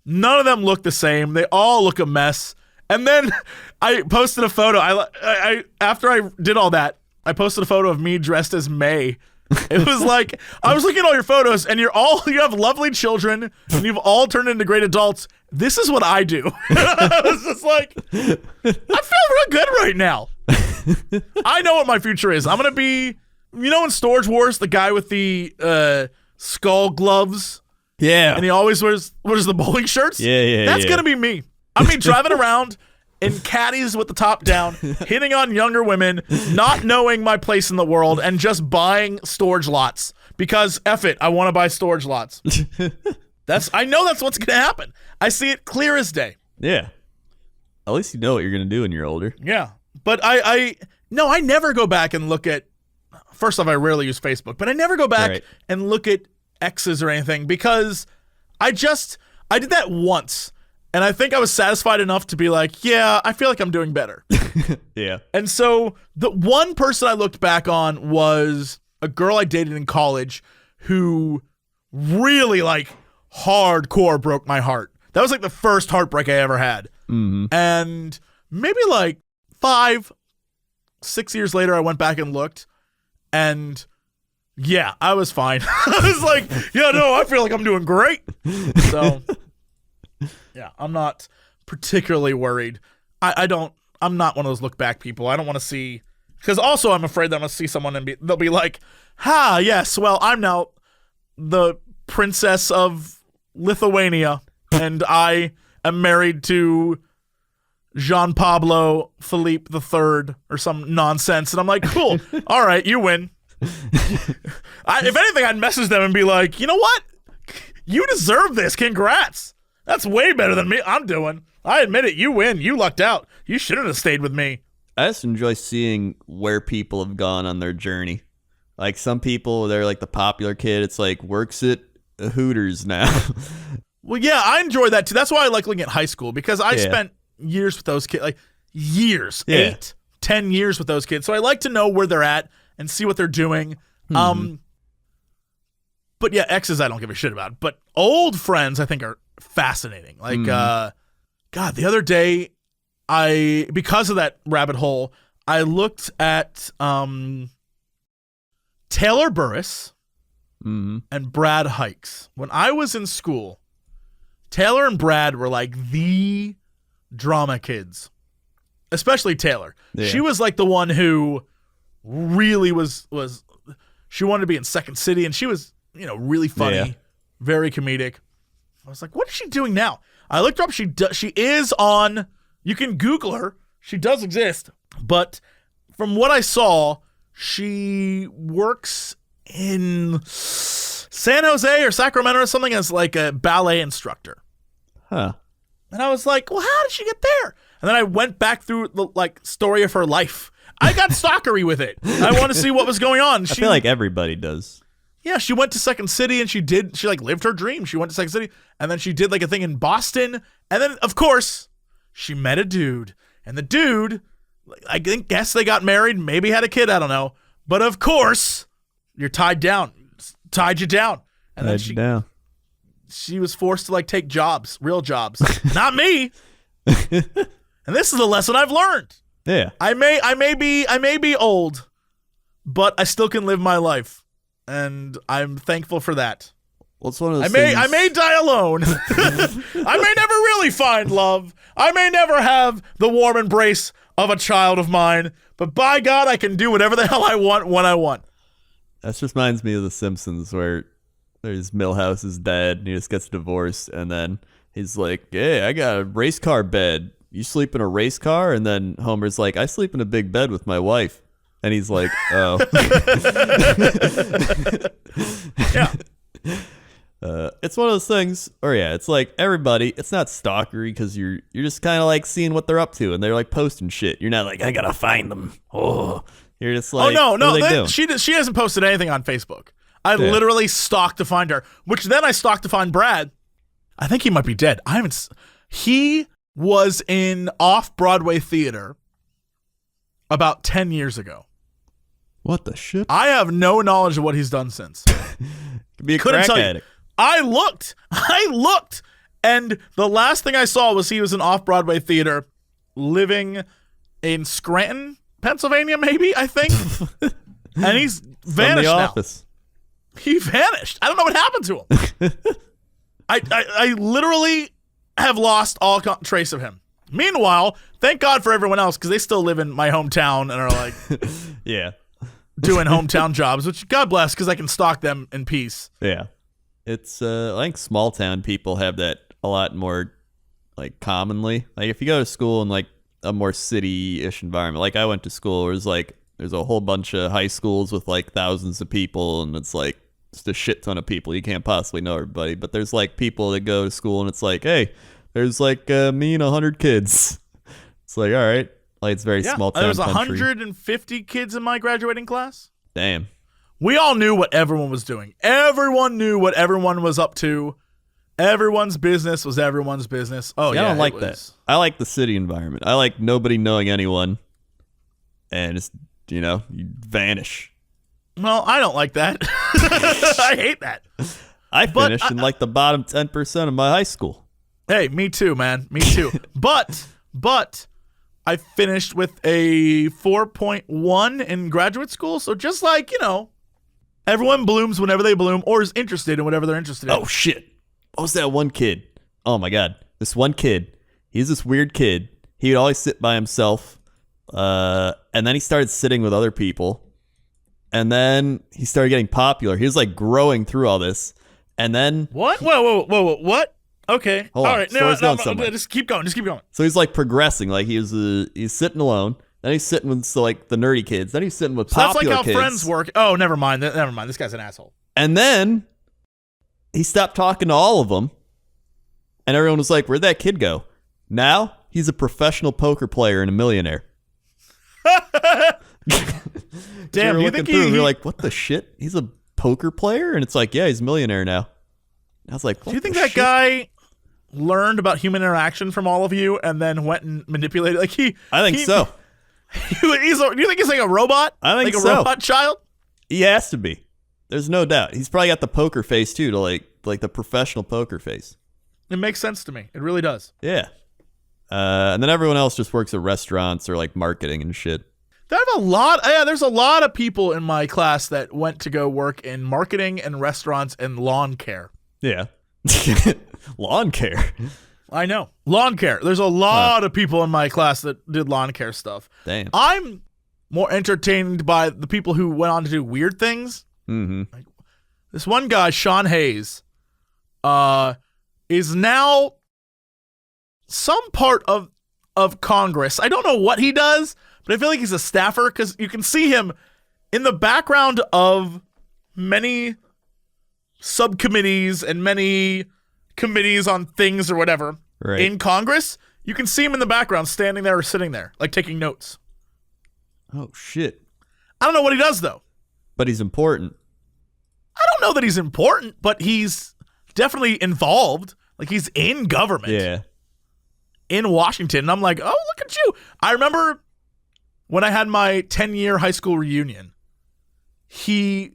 None of them look the same. They all look a mess. And then I posted a photo. I after I did all that, I posted a photo of me dressed as May. It was like I was looking at all your photos, and you have lovely children, and you've all turned into great adults. This is what I do. I was just like, I feel real good right now. I know what my future is. I'm gonna be, in Storage Wars, the guy with the skull gloves. Yeah, and he always wears the bowling shirts. Yeah. That's gonna be me. I'm gonna be driving around in caddies with the top down, hitting on younger women, not knowing my place in the world, and just buying storage lots because F it, I want to buy storage lots. I know that's what's gonna happen. I see it clear as day. Yeah. At least you know what you're gonna do when you're older. Yeah, but I never go back and look at. First off, I rarely use Facebook, but I never go back and look at exes or anything because I did that once. And I think I was satisfied enough to be like, yeah, I feel like I'm doing better. Yeah. And so the one person I looked back on was a girl I dated in college who really like hardcore broke my heart. That was like the first heartbreak I ever had. Mm-hmm. And maybe like 5-6 years later, I went back and looked and yeah, I was fine. I was like, yeah, no, I feel like I'm doing great. So yeah, I'm not particularly worried. I'm not one of those look back people. I don't want to see, because also I'm afraid that I'm going to see someone and they'll be like, yes, well, I'm now the princess of Lithuania and I am married to Jean Pablo Philippe III or some nonsense. And I'm like, cool. All right, you win. If anything, I'd message them and be like, you know what? You deserve this. Congrats. That's way better than me. I'm doing. I admit it. You win. You lucked out. You shouldn't have stayed with me. I just enjoy seeing where people have gone on their journey. Like some people, they're like the popular kid. It's like works at Hooters now. Well, yeah, I enjoy that too. That's why I like looking at high school because I spent years with those kids, like years, 8-10 years with those kids. So I like to know where they're at and see what they're doing. Mm-hmm. But yeah, exes I don't give a shit about. But old friends I think are fascinating. Like, God, the other day, because of that rabbit hole, I looked at Taylor Burris and Brad Hikes. When I was in school, Taylor and Brad were like the drama kids, especially Taylor. Yeah. She was like the one who really was she wanted to be in Second City, and she was, really funny, very comedic. I was like, what is she doing now? I looked her up. She is on, you can Google her. She does exist. But from what I saw, she works in San Jose or Sacramento or something as like a ballet instructor. Huh. And I was like, well, how did she get there? And then I went back through the story of her life. I got stalkery with it. I want to see what was going on. I feel like everybody does. Yeah, she went to Second City and she lived her dream. She went to Second City and then she did like a thing in Boston. And then, of course, she met a dude. And the dude, I guess they got married, maybe had a kid, I don't know. But of course, you're tied down. Tied you down. And then she was forced to like take jobs, real jobs. Not me. And this is a lesson I've learned. Yeah. I may be old, but I still can live my life. And I'm thankful for that. Well, it's one of those things. I may die alone. I may never really find love. I may never have the warm embrace of a child of mine, but by God, I can do whatever the hell I want when I want. That just reminds me of The Simpsons, where there's Milhouse's dad, and he just gets divorced, and then he's like, "Hey, I got a race car bed. You sleep in a race car?" And then Homer's like, "I sleep in a big bed with my wife." And he's like, "Oh." Yeah. It's one of those things, or yeah, it's like everybody. It's not stalkery because you're just kind of like seeing what they're up to, and they're like posting shit. You're not like, I gotta find them. Oh, you're just like, oh no, what are they doing? she hasn't posted anything on Facebook. I literally stalked to find her, which then I stalked to find Brad. I think he might be dead. He was in off-Broadway theater about 10 years ago. What the shit? I have no knowledge of what he's done since. Could be a crack addict. I looked, and the last thing I saw was he was in off-Broadway theater living in Scranton, Pennsylvania, maybe, I think. And he's vanished From the now. office. He vanished. I don't know what happened to him. I literally have lost all trace of him. Meanwhile, thank God for everyone else, because they still live in my hometown and are like yeah, doing hometown jobs, which God bless, because I can stalk them in peace. Yeah. It's I think small town people have that a lot more like commonly. Like if you go to school in like a more city-ish environment, like I went to school where it's like there's a whole bunch of high schools with like thousands of people, and it's like just a shit ton of people. You can't possibly know everybody, but there's like people that go to school and it's like, hey, there's like me and 100 kids. It's like, all right, like it's very small town. There was country. 150 kids in my graduating class. Damn. We all knew what everyone was doing. Everyone knew what everyone was up to. Everyone's business was everyone's business. Oh, See, yeah. I don't like that. I like the city environment. I like nobody knowing anyone. And it's, you vanish. Well, I don't like that. I hate that. I finished in like the bottom 10% of my high school. Hey, me too, man. Me too. but I finished with a 4.1 in graduate school. So just like, everyone blooms whenever they bloom or is interested in whatever they're interested in. Oh, shit. What was that one kid? Oh, my God. This one kid. He's this weird kid. He would always sit by himself. And then he started sitting with other people. And then he started getting popular. He was like growing through all this. And then... What? Whoa. What? Okay. Hold on. All right. No, just keep going. So he's like progressing. Like he's sitting alone. Then he's sitting with the nerdy kids. Then he's sitting with popular kids. That's like how friends work. Oh, never mind. This guy's an asshole. And then he stopped talking to all of them. And everyone was like, where'd that kid go? Now he's a professional poker player and a millionaire. Damn, you think you're like, what the shit? He's a poker player? And it's like, yeah, he's a millionaire now. And I was like, do you think that guy learned about human interaction from all of you and then went and manipulated? I think so. Do you think he's like a robot? I think like so. a robot child? He has to be. There's no doubt. He's probably got the poker face too, to like the professional poker face. It makes sense to me. It really does. Yeah. And then everyone else just works at restaurants or like marketing and shit. There's a lot of people in my class that went to go work in marketing and restaurants and lawn care. Yeah. Lawn care. I know. Lawn care. There's a lot of people in my class that did lawn care stuff. Damn. I'm more entertained by the people who went on to do weird things. Mm-hmm. Like, this one guy, Sean Hayes, is now some part of Congress. I don't know what he does, but I feel like he's a staffer because you can see him in the background of many subcommittees and many committees on things or whatever in Congress. You can see him in the background standing there or sitting there, like taking notes. Oh, shit. I don't know what he does, though. But he's important. I don't know that he's important, but he's definitely involved. Like, he's in government. Yeah. In Washington. And I'm like, oh, look at you. I remember when I had my 10-year high school reunion, he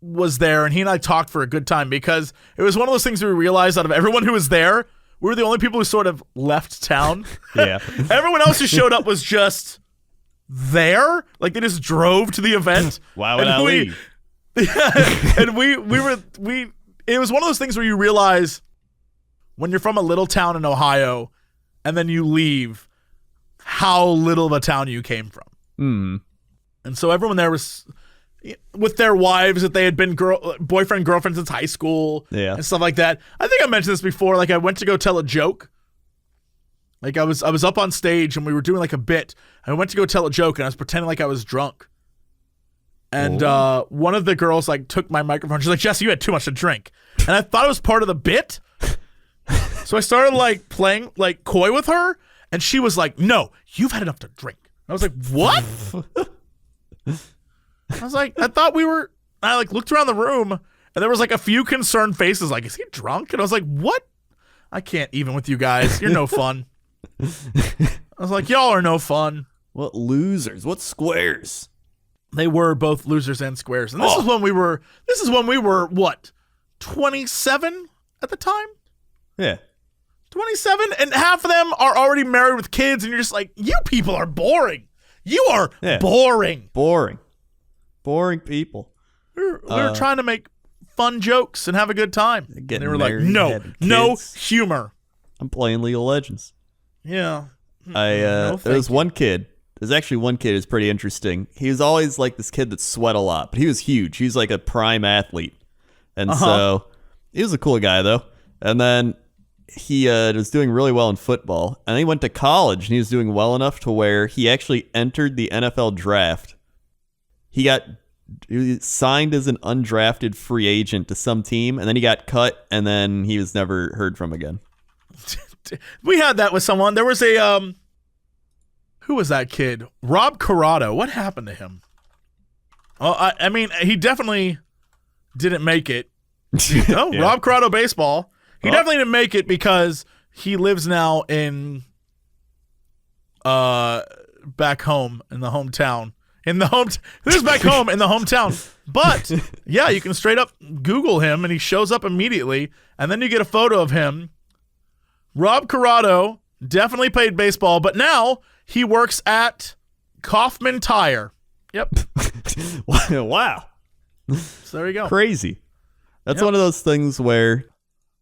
was there, and he and I talked for a good time because it was one of those things where we realized out of everyone who was there, we were the only people who sort of left town. Yeah. Everyone else who showed up was just there. Like, they just drove to the event. Why would I leave? Yeah, and we it was one of those things where you realize when you're from a little town in Ohio and then you leave how little of a town you came from. And so everyone there was with their wives that they had been boyfriend, girlfriend since high school and stuff like that. I think I mentioned this before. Like, I went to go tell a joke. Like, I was up on stage and we were doing like a bit. I went to go tell a joke and I was pretending like I was drunk. And one of the girls like took my microphone. She's like, Jesse, you had too much to drink. And I thought it was part of the bit. So I started like playing like coy with her. And she was like, no, you've had enough to drink. And I was like, what? I was like, I thought we were, I like looked around the room and there was like a few concerned faces like, is he drunk? And I was like, what? I can't even with you guys. You're no fun. I was like, y'all are no fun. What losers? What squares? They were both losers and squares. And this is when we were, what, 27 at the time? Yeah. 27? And half of them are already married with kids, and you're just like, you people are boring. You are boring. Boring people. We were trying to make fun jokes and have a good time. And they were like, no humor. I'm playing League of Legends. Yeah. There's one kid. There's actually one kid who's pretty interesting. He was always like this kid that sweat a lot, but he was huge. He was like a prime athlete. And so he was a cool guy, though. And then he was doing really well in football. And then he went to college, and he was doing well enough to where he actually entered the NFL draft. He signed as an undrafted free agent to some team, and then he got cut, and then he was never heard from again. We had that with someone. There was a who was that kid? Rob Corrado. What happened to him? Oh, I mean, he definitely didn't make it. Rob Corrado baseball. He definitely didn't make it because he lives now in back home in the hometown. This is back home in the hometown. But yeah, you can straight up Google him and he shows up immediately, and then you get a photo of him. Rob Corrado definitely played baseball, but now he works at Kaufman Tire. Yep. Wow. So there you go. Crazy. That's one of those things where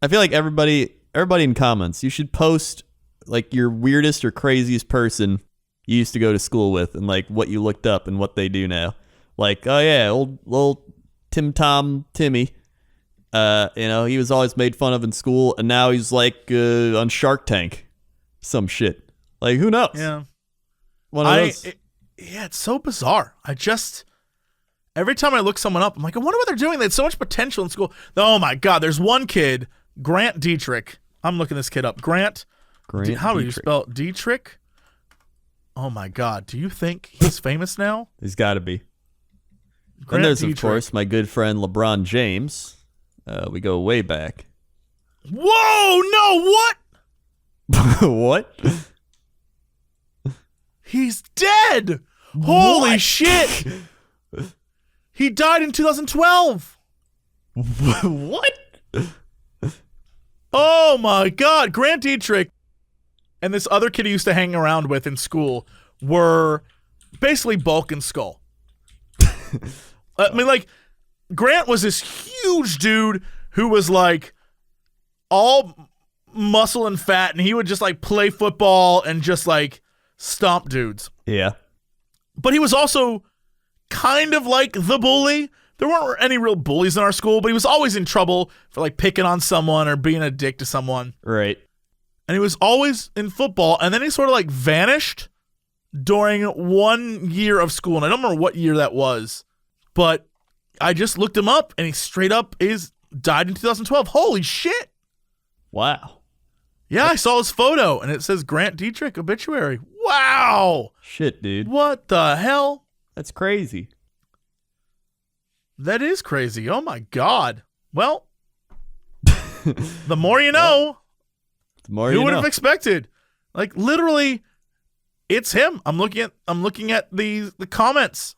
I feel like everybody in comments, you should post like your weirdest or craziest person you used to go to school with and like what you looked up and what they do now. Like, oh yeah, old Timmy. He was always made fun of in school, and now he's like on Shark Tank, some shit. Like, who knows? Yeah, one of those. It's so bizarre. Every time I look someone up, I'm like, I wonder what they're doing. They had so much potential in school. Oh my God, there's one kid, Grant Dietrich. I'm looking this kid up. Grant. How do you spell it? Dietrich? Oh my God, do you think he's famous now? He's got to be. And there's, of course, my good friend LeBron James. We go way back. Whoa, no, what? What? He's dead. Holy shit. He died in 2012. What? Oh my God. Grant Dietrich and this other kid he used to hang around with in school were basically Bulk and Skull. I mean, like, Grant was this huge dude who was like all muscle and fat, and he would just like play football and just like stomp dudes. Yeah. But he was also kind of like the bully there weren't any real bullies in our school, but he was always in trouble for like picking on someone or being a dick to someone. Right. And he was always in football, and then he sort of like vanished during 1 year of school, and I don't remember what year that was, but I just looked him up, and he straight up died in 2012. Holy shit! Wow. Yeah, I saw his photo, and it says Grant Dietrich obituary. Wow! Shit, dude. What the hell? That's crazy. That is crazy. Oh my god. Well, the more you know. The more Who you would know. have expected? Like literally, it's him. I'm looking at the comments.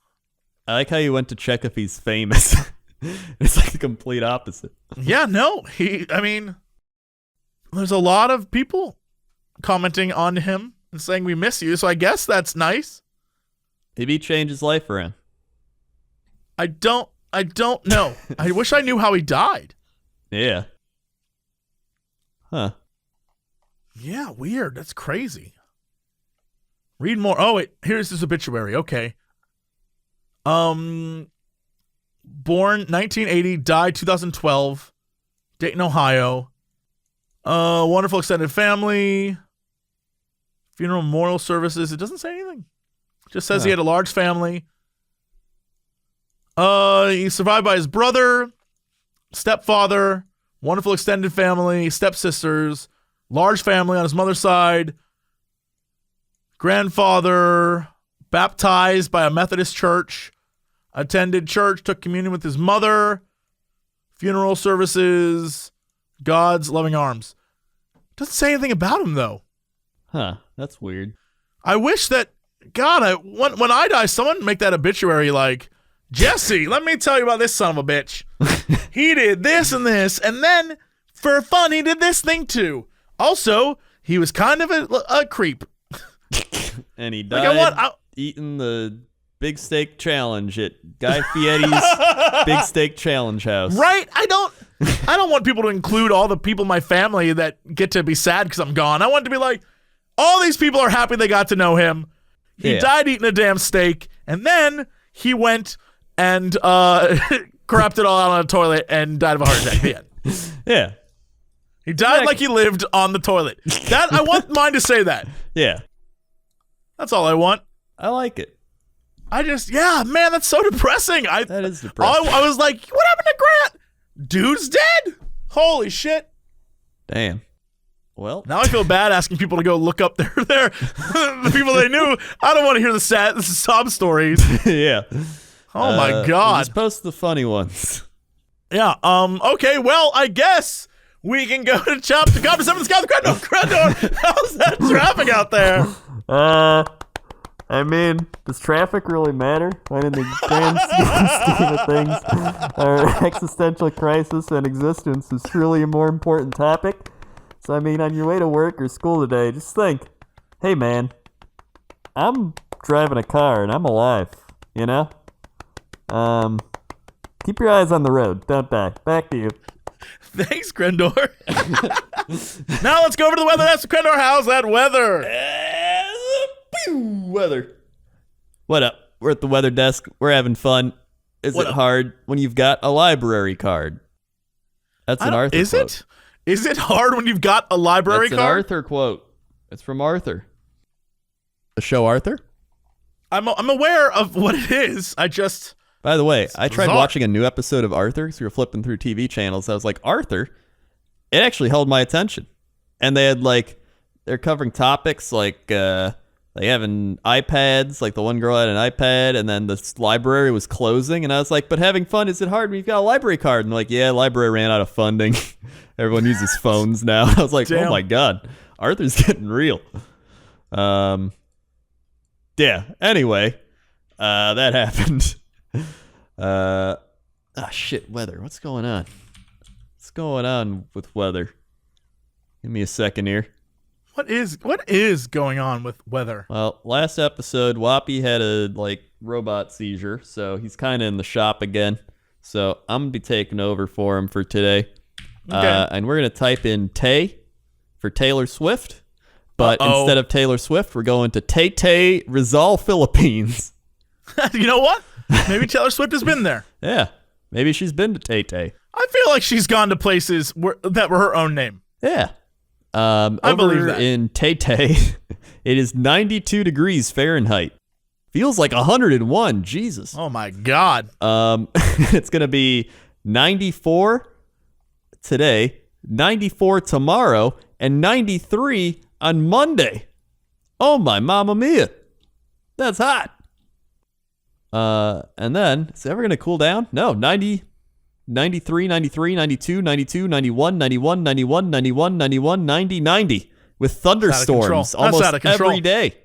I like how you went to check if he's famous. It's like the complete opposite. Yeah, no. I mean, there's a lot of people commenting on him and saying we miss you, so I guess that's nice. Maybe he changed his life around. I don't know. I wish I knew how he died. Yeah. Huh. Yeah, weird. That's crazy. Read more. Oh, wait. Here's his obituary. Okay. Born 1980, died 2012, Dayton, Ohio. Wonderful extended family. Funeral memorial services. It doesn't say anything. It just says he had a large family. He's survived by his brother, stepfather, wonderful extended family, stepsisters, large family on his mother's side, grandfather, baptized by a Methodist church, attended church, took communion with his mother, funeral services, God's loving arms. Doesn't say anything about him, though. Huh. That's weird. I wish that, God, when I die, someone make that obituary like, Jesse, let me tell you about this son of a bitch. He did this, and then for fun, he did this thing too. Also, he was kind of a creep. And he died eating the Big Steak Challenge at Guy Fieri's Big Steak Challenge house. Right? I don't want people to include all the people in my family that get to be sad because I'm gone. I want it to be like, all these people are happy they got to know him. He died eating a damn steak, and then he went and crapped it all out on a toilet and died of a heart attack. The end. Yeah. He died like he lived on the toilet. That I want mine to say that. Yeah. That's all I want. I like it. Man, that's so depressing. That is depressing. I was like, what happened to Grant? Dude's dead. Holy shit. Damn. Well, now I feel bad asking people to go look up their the people they knew. I don't want to hear the sob stories. Yeah. Oh my god. Just post the funny ones. Yeah. Okay. Well, I guess we can go to Chop to Cop to 7 Scout the Crendor. How's that traffic out there? I mean, does traffic really matter? When in the grand scheme of things, our existential crisis and existence is truly a more important topic. So, I mean, on your way to work or school today, just think, hey, man, I'm driving a car and I'm alive, you know? Keep your eyes on the road. Don't die. Back to you. Thanks, Crendor. Now let's go over to the weather. That's the Crendor. How's that weather? Weather. What up? We're at the weather desk. We're having fun. Is it hard when you've got a library card? That's an Arthur quote. Is it? Is it hard when you've got a library card? That's an Arthur quote. It's from Arthur. The show Arthur? I'm aware of what it is. By the way, I tried watching a new episode of Arthur because we were flipping through TV channels. I was like, Arthur? It actually held my attention. And they had they're covering topics like they having iPads, like the one girl had an iPad, and then the library was closing. And I was like, but having fun, is it hard when you've got a library card? And like, yeah, library ran out of funding. Everyone uses phones now. I was like, damn. Oh my God, Arthur's getting real. Yeah, anyway, that happened. Shit, weather. What's going on? What's going on with weather? Give me a second here. What is going on with weather? Well, last episode, Whoppy had a robot seizure, so he's kind of in the shop again. So I'm gonna be taking over for him for today. Okay. And we're gonna type in Tay for Taylor Swift, but instead of Taylor Swift, we're going to Rizal, Philippines. You know what? Maybe Taylor Swift has been there. Yeah. Maybe she's been to Tay-Tay. I feel like she's gone to places that were her own name. Yeah. I believe that. In Tay-Tay, it is 92 degrees Fahrenheit. Feels like 101. Jesus. Oh, my God. It's going to be 94 today, 94 tomorrow, and 93 on Monday. Oh, my mamma mia. That's hot. And then, is it ever going to cool down? No, 90, 93, 93, 92, 92, 91, 91, 91, 91, 91, 90, 90 with thunderstorms almost every day.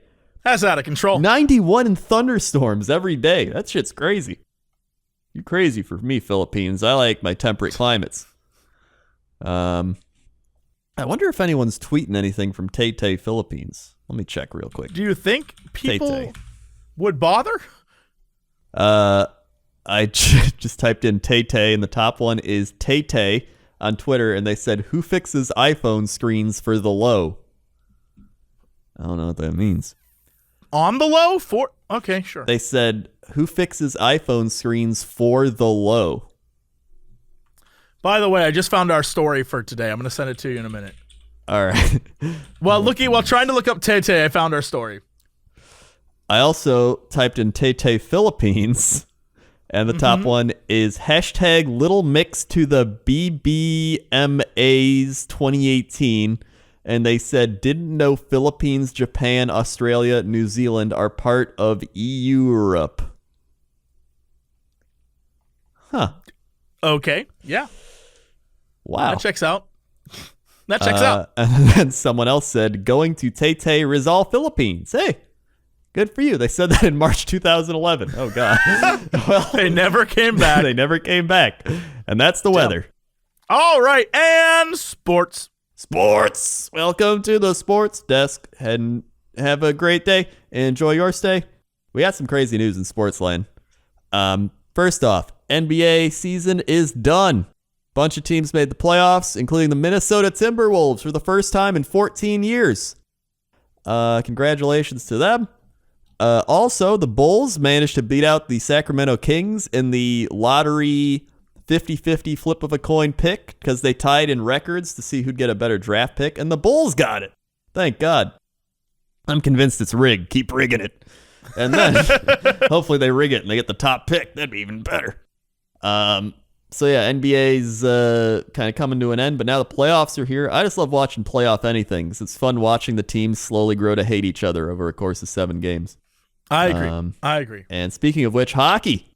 That's out of control. 91 in thunderstorms every day. That shit's crazy. You're crazy for me, Philippines. I like my temperate climates. I wonder if anyone's tweeting anything from Tay-Tay, Philippines. Let me check real quick. Do you think people Tay-Tay would bother? I just typed in Tay-Tay, and the top one is Tay-Tay on Twitter, and they said, who fixes iPhone screens for the low? I don't know what that means. On the low? Okay, sure. They said, who fixes iPhone screens for the low? By the way, I just found our story for today. I'm going to send it to you in a minute. All right. While trying to look up Tay-Tay, I found our story. I also typed in Tay-Tay Philippines, and the top one is hashtag Little Mix to the BBMAs 2018. And they said, didn't know Philippines, Japan, Australia, New Zealand are part of Europe. Huh. Okay. Yeah. Wow. That checks out. That checks out. And then someone else said, going to Tay-Tay Rizal, Philippines. Hey, good for you. They said that in March 2011. Oh, God. Well, they never came back. They never came back. And that's the weather. All right. And sports. Sports. Welcome to the sports desk. And have a great day. Enjoy your stay. We got some crazy news in sports land. First off, NBA season is done. Bunch of teams made the playoffs, including the Minnesota Timberwolves for the first time in 14 years. Congratulations to them. Also, the Bulls managed to beat out the Sacramento Kings in the lottery 50-50 flip of a coin pick because they tied in records to see who'd get a better draft pick, and the Bulls got it. Thank God. I'm convinced it's rigged. Keep rigging it. And then hopefully they rig it and they get the top pick. That'd be even better. So yeah, NBA's kind of coming to an end, but now the playoffs are here. I just love watching playoff anything. It's fun watching the teams slowly grow to hate each other over a course of 7 games. I agree. And speaking of which, hockey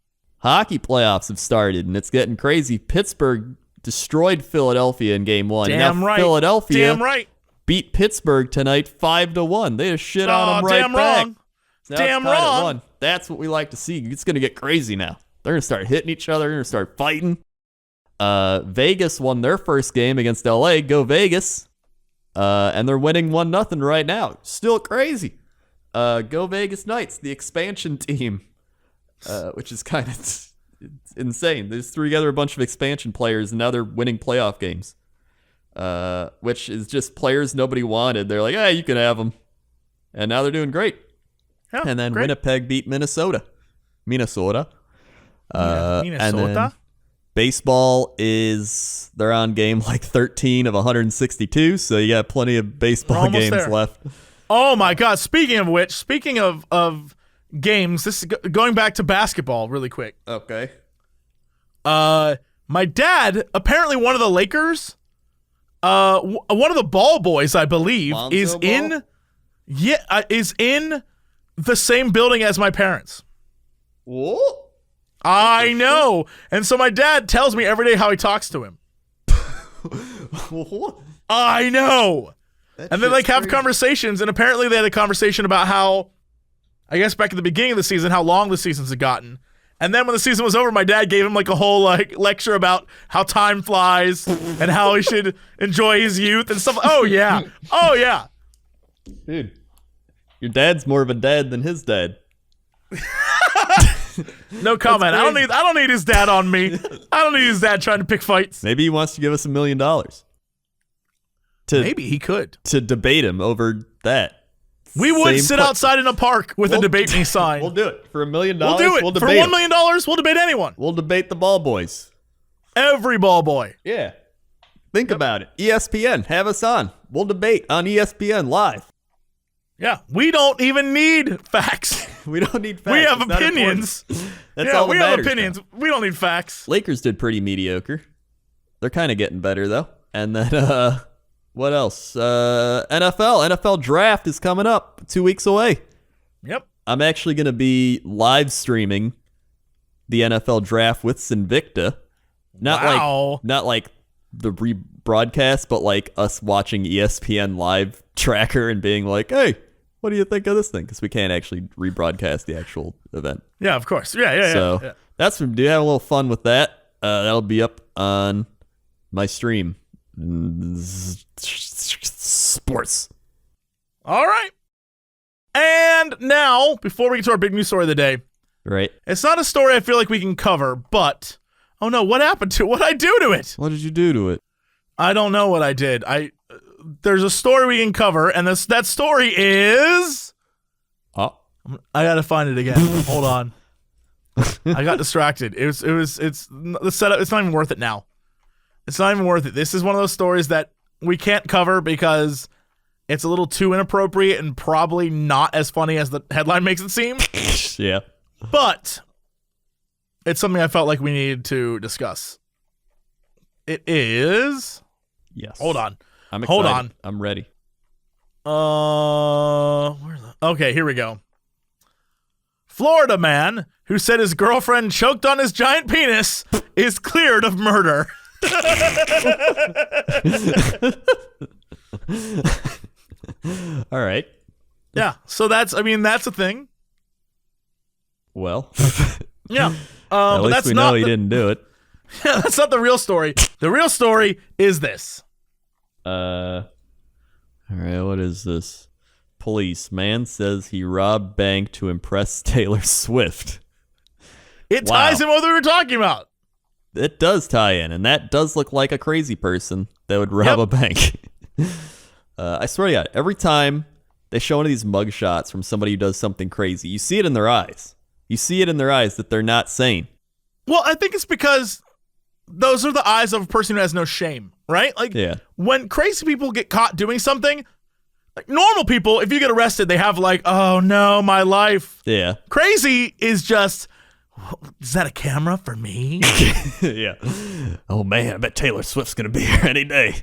playoffs have started, and it's getting crazy. Pittsburgh destroyed Philadelphia in Game 1. Damn now right. Philadelphia Damn right. beat Pittsburgh tonight 5-1. They just shit on them right damn back. Wrong. So damn wrong. That's what we like to see. It's going to get crazy now. They're going to start hitting each other. They're going to start fighting. Vegas won their first game against LA. Go Vegas. And they're winning 1-0 right now. Still crazy. Go Vegas Knights, the expansion team, which is kind of insane. They just threw together a bunch of expansion players, and now they're winning playoff games, which is just players nobody wanted. They're like, hey, you can have them. And now they're doing great. Yeah, and then great. Winnipeg beat Minnesota. Minnesota. And then baseball they're on game like 13 of 162, so you got plenty of baseball games left. Oh my God! Speaking of games, this is going back to basketball really quick. Okay. My dad, apparently one of the Lakers, one of the ball boys, I believe, is in the same building as my parents. What? I know. And so my dad tells me every day how he talks to him. I know. And they have conversations, and apparently they had a conversation about how, I guess back at the beginning of the season, how long the seasons had gotten. And then when the season was over, my dad gave him a whole lecture about how time flies and how he should enjoy his youth and stuff. Oh yeah. Oh yeah. Dude, your dad's more of a dad than his dad. No comment. I don't need his dad on me. I don't need his dad trying to pick fights. Maybe he wants to give us $1 million. Maybe he could. To debate him over that. We would sit outside in a park with a debate me sign. We'll do it for $1 million. We'll do it for $1 million. We'll debate anyone. We'll debate the ball boys. Every ball boy. Yeah. Think about it. ESPN, have us on. We'll debate on ESPN live. Yeah, we don't even need facts. We don't need facts. We have opinions. That's all that matters. Have opinions. Now. We don't need facts. Lakers did pretty mediocre. They're kind of getting better though. And then what else? NFL draft is coming up 2 weeks away. Yep. I'm actually going to be live streaming the NFL draft with Sinvicta. Not like the rebroadcast, but like us watching ESPN live tracker and being like, hey, what do you think of this thing? Because we can't actually rebroadcast the actual event. Yeah, of course. Yeah. So that's do have a little fun with that. That'll be up on my stream. Sports. All right. And now, before we get to our big news story of the day, right? It's not a story I feel like we can cover, but oh no, what happened to it? What'd I do to it? What did you do to it? I don't know what I did. There's a story we can cover, and that story is. Oh, I gotta find it again. Hold on. I got distracted. It's the setup. It's not even worth it now. It's not even worth it. This is one of those stories that we can't cover because it's a little too inappropriate and probably not as funny as the headline makes it seem. Yeah. But it's something I felt like we needed to discuss. It is. Yes. Hold on. I'm excited. Hold on. I'm ready. Okay, here we go. Florida man who said his girlfriend choked on his giant penis is cleared of murder. All right. Yeah, so that's a thing. Well. Yeah. At least we know he didn't do it. Yeah, that's not the real story. The real story is this. All right, what is this? Police. Man says he robbed bank to impress Taylor Swift. It ties in what we were talking about. It does tie in, and that does look like a crazy person that would rob a bank. I swear to God, every time they show one of these mug shots from somebody who does something crazy, you see it in their eyes. You see it in their eyes that they're not sane. Well, I think it's because those are the eyes of a person who has no shame, right? Like, when crazy people get caught doing something, like normal people, if you get arrested, they have like, oh no, my life. Yeah. Crazy is just, is that a camera for me? Yeah. Oh man, I bet Taylor Swift's gonna be here any day.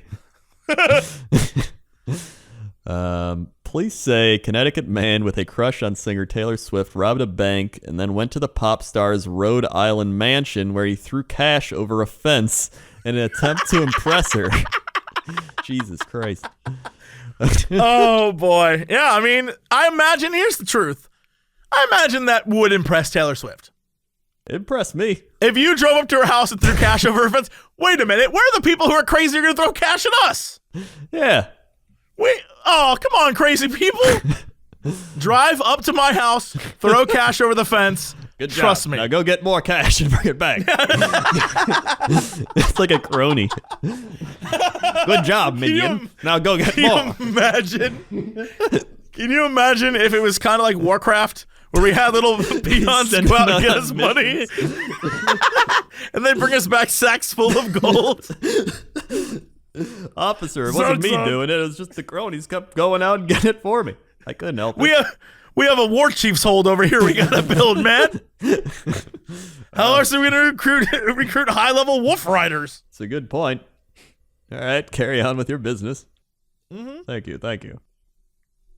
Police say Connecticut man with a crush on singer Taylor Swift robbed a bank and then went to the pop star's Rhode Island mansion where he threw cash over a fence in an attempt to impress her. Jesus Christ. Oh boy. Yeah, I mean, I imagine, here's the truth. I imagine that would impress Taylor Swift. It impressed me. If you drove up to her house and threw cash over her fence, wait a minute, where are the people who are crazy who are going to throw cash at us? Yeah. Come on, crazy people. Drive up to my house, throw cash over the fence. Good job. Trust me. Now go get more cash and bring it back. It's like a crony. Good job, minion. Now go get more. Can you imagine if it was kind of like Warcraft, where we had little peons go out and get us money, and they bring us back sacks full of gold? Officer, it wasn't me doing it. It was just the cronies kept going out and getting it for me. I couldn't help it. We have a war chief's hold over here we gotta build, man. How else are we gonna recruit high-level wolf riders? It's a good point. All right, carry on with your business. Mm-hmm. Thank you.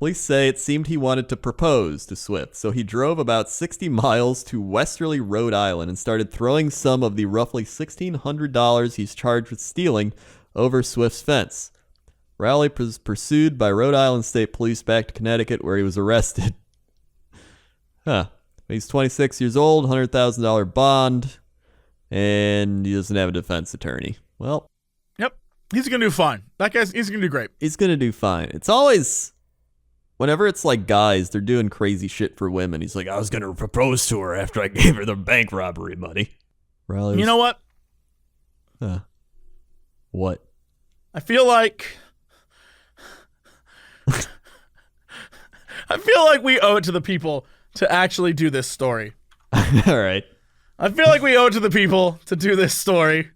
Police say it seemed he wanted to propose to Swift, so he drove about 60 miles to Westerly, Rhode Island, and started throwing some of the roughly $1,600 he's charged with stealing over Swift's fence. Rowley was pursued by Rhode Island State Police back to Connecticut, where he was arrested. He's 26 years old, $100,000 bond, and he doesn't have a defense attorney. Well, yep, he's gonna do fine. He's gonna do great. He's gonna do fine. It's always, whenever it's like guys, they're doing crazy shit for women. He's like, I was gonna propose to her after I gave her the bank robbery money. You know what? What? I feel like I feel like we owe it to the people to actually do this story. All right. I feel like we owe it to the people to do this story.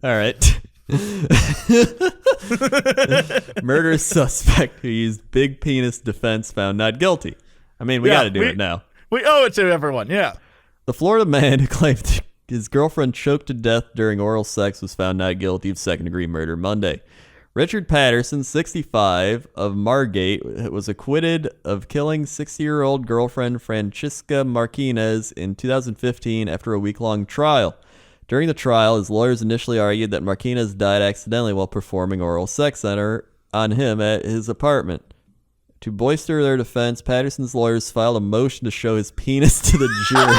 All right. Murder suspect who used big penis defense found not guilty. I mean, we got to do it now. We owe it to everyone, yeah. The Florida man who claimed his girlfriend choked to death during oral sex was found not guilty of second-degree murder Monday. Richard Patterson, 65, of Margate, was acquitted of killing 60-year-old girlfriend Francisca Martinez in 2015 after a week-long trial. During the trial, his lawyers initially argued that Martinez died accidentally while performing oral sex on him at his apartment. To bolster their defense, Patterson's lawyers filed a motion to show his penis to the jury.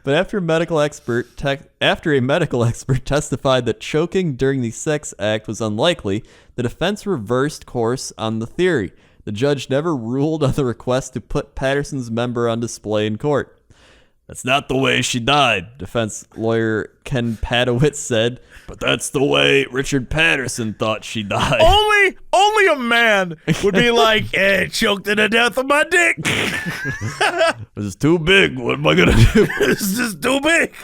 But after a medical expert testified that choking during the sex act was unlikely, the defense reversed course on the theory. The judge never ruled on the request to put Patterson's member on display in court. That's not the way she died, defense lawyer Ken Padowitz said, but that's the way Richard Patterson thought she died. Only a man would be like, choked to the death of my dick. This is too big. What am I going to do? This is just too big.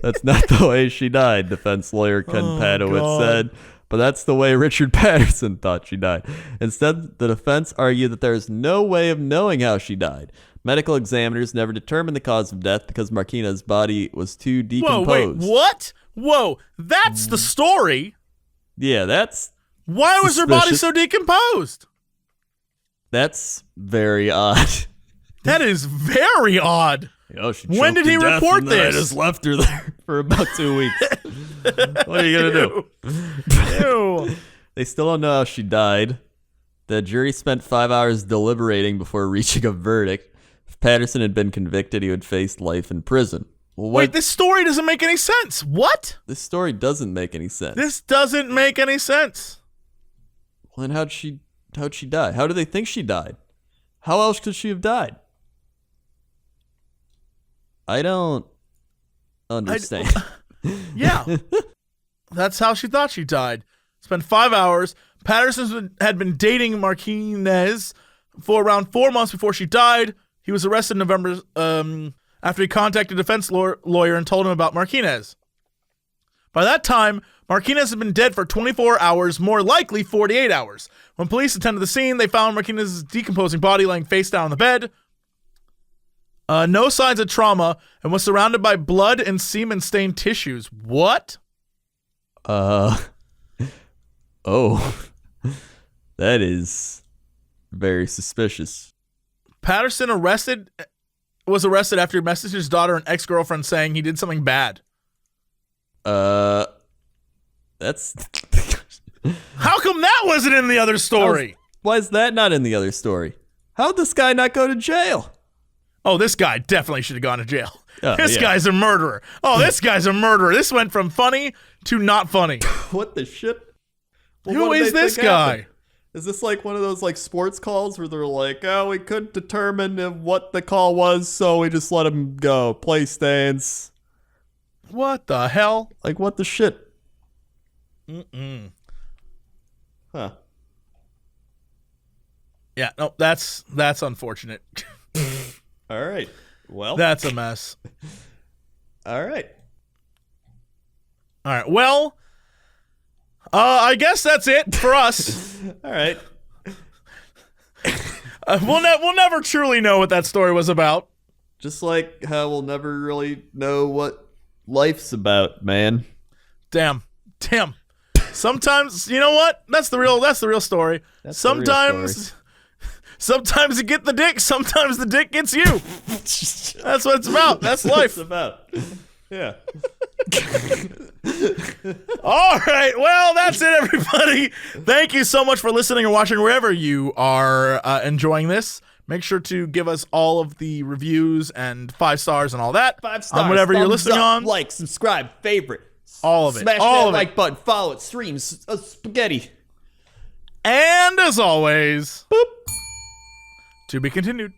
That's not the way she died, defense lawyer Ken Padowitz said, but that's the way Richard Patterson thought she died. Instead, the defense argued that there is no way of knowing how she died. Medical examiners never determined the cause of death because Martinez's body was too decomposed. Whoa, wait, what? Whoa, that's the story? Yeah, that's Why was her body so decomposed? That's very odd. That is very odd. When did he report this? I just left her there for about 2 weeks. What are you going to do? Ew. They still don't know how she died. The jury spent 5 hours deliberating before reaching a verdict. If Patterson had been convicted, he would face life in prison. Well, wait, this story doesn't make any sense. What? This story doesn't make any sense. This doesn't make any sense. Well, then how'd she die? How do they think she died? How else could she have died? I don't understand. Yeah. That's how she thought she died. Spent 5 hours. Patterson had been dating Martinez for around 4 months before she died. He was arrested in November after he contacted a defense lawyer and told him about Martinez. By that time, Martinez had been dead for 24 hours, more likely 48 hours. When police attended the scene, they found Martinez's decomposing body laying face down on the bed. No signs of trauma, and was surrounded by blood and semen-stained tissues. What? Oh. That is very suspicious. Patterson was arrested after he messaged his daughter and ex-girlfriend saying he did something bad. That's... How come that wasn't in the other story? Why is that not in the other story? How'd this guy not go to jail? Oh, this guy definitely should have gone to jail. This guy's a murderer. Oh, this guy's a murderer. This went from funny to not funny. What the shit? Well, Who is this guy? Happened? Is this like one of those like sports calls where they're like, oh, we couldn't determine what the call was, so we just let him go. Play stands. What the hell? Like, what the shit? Mm-mm. Huh. Yeah, no, that's unfortunate. All right. Well. That's a mess. All right. All right. Well, I guess that's it for us. All right. We'll never truly know what that story was about. Just like how we'll never really know what life's about, man. Damn. Sometimes, you know what? That's the real story. Sometimes you get the dick, sometimes the dick gets you. That's what it's about. That's life. It's about. Yeah. All right. Well, that's it, everybody. Thank you so much for listening or watching wherever you are enjoying this. Make sure to give us all of the reviews and 5 stars and all that. 5 stars. On whatever you're listening on. Like, subscribe, favorite. All of it. Smash all that of like it. button. Follow it. Streams. Spaghetti. And as always, Boop. To be continued.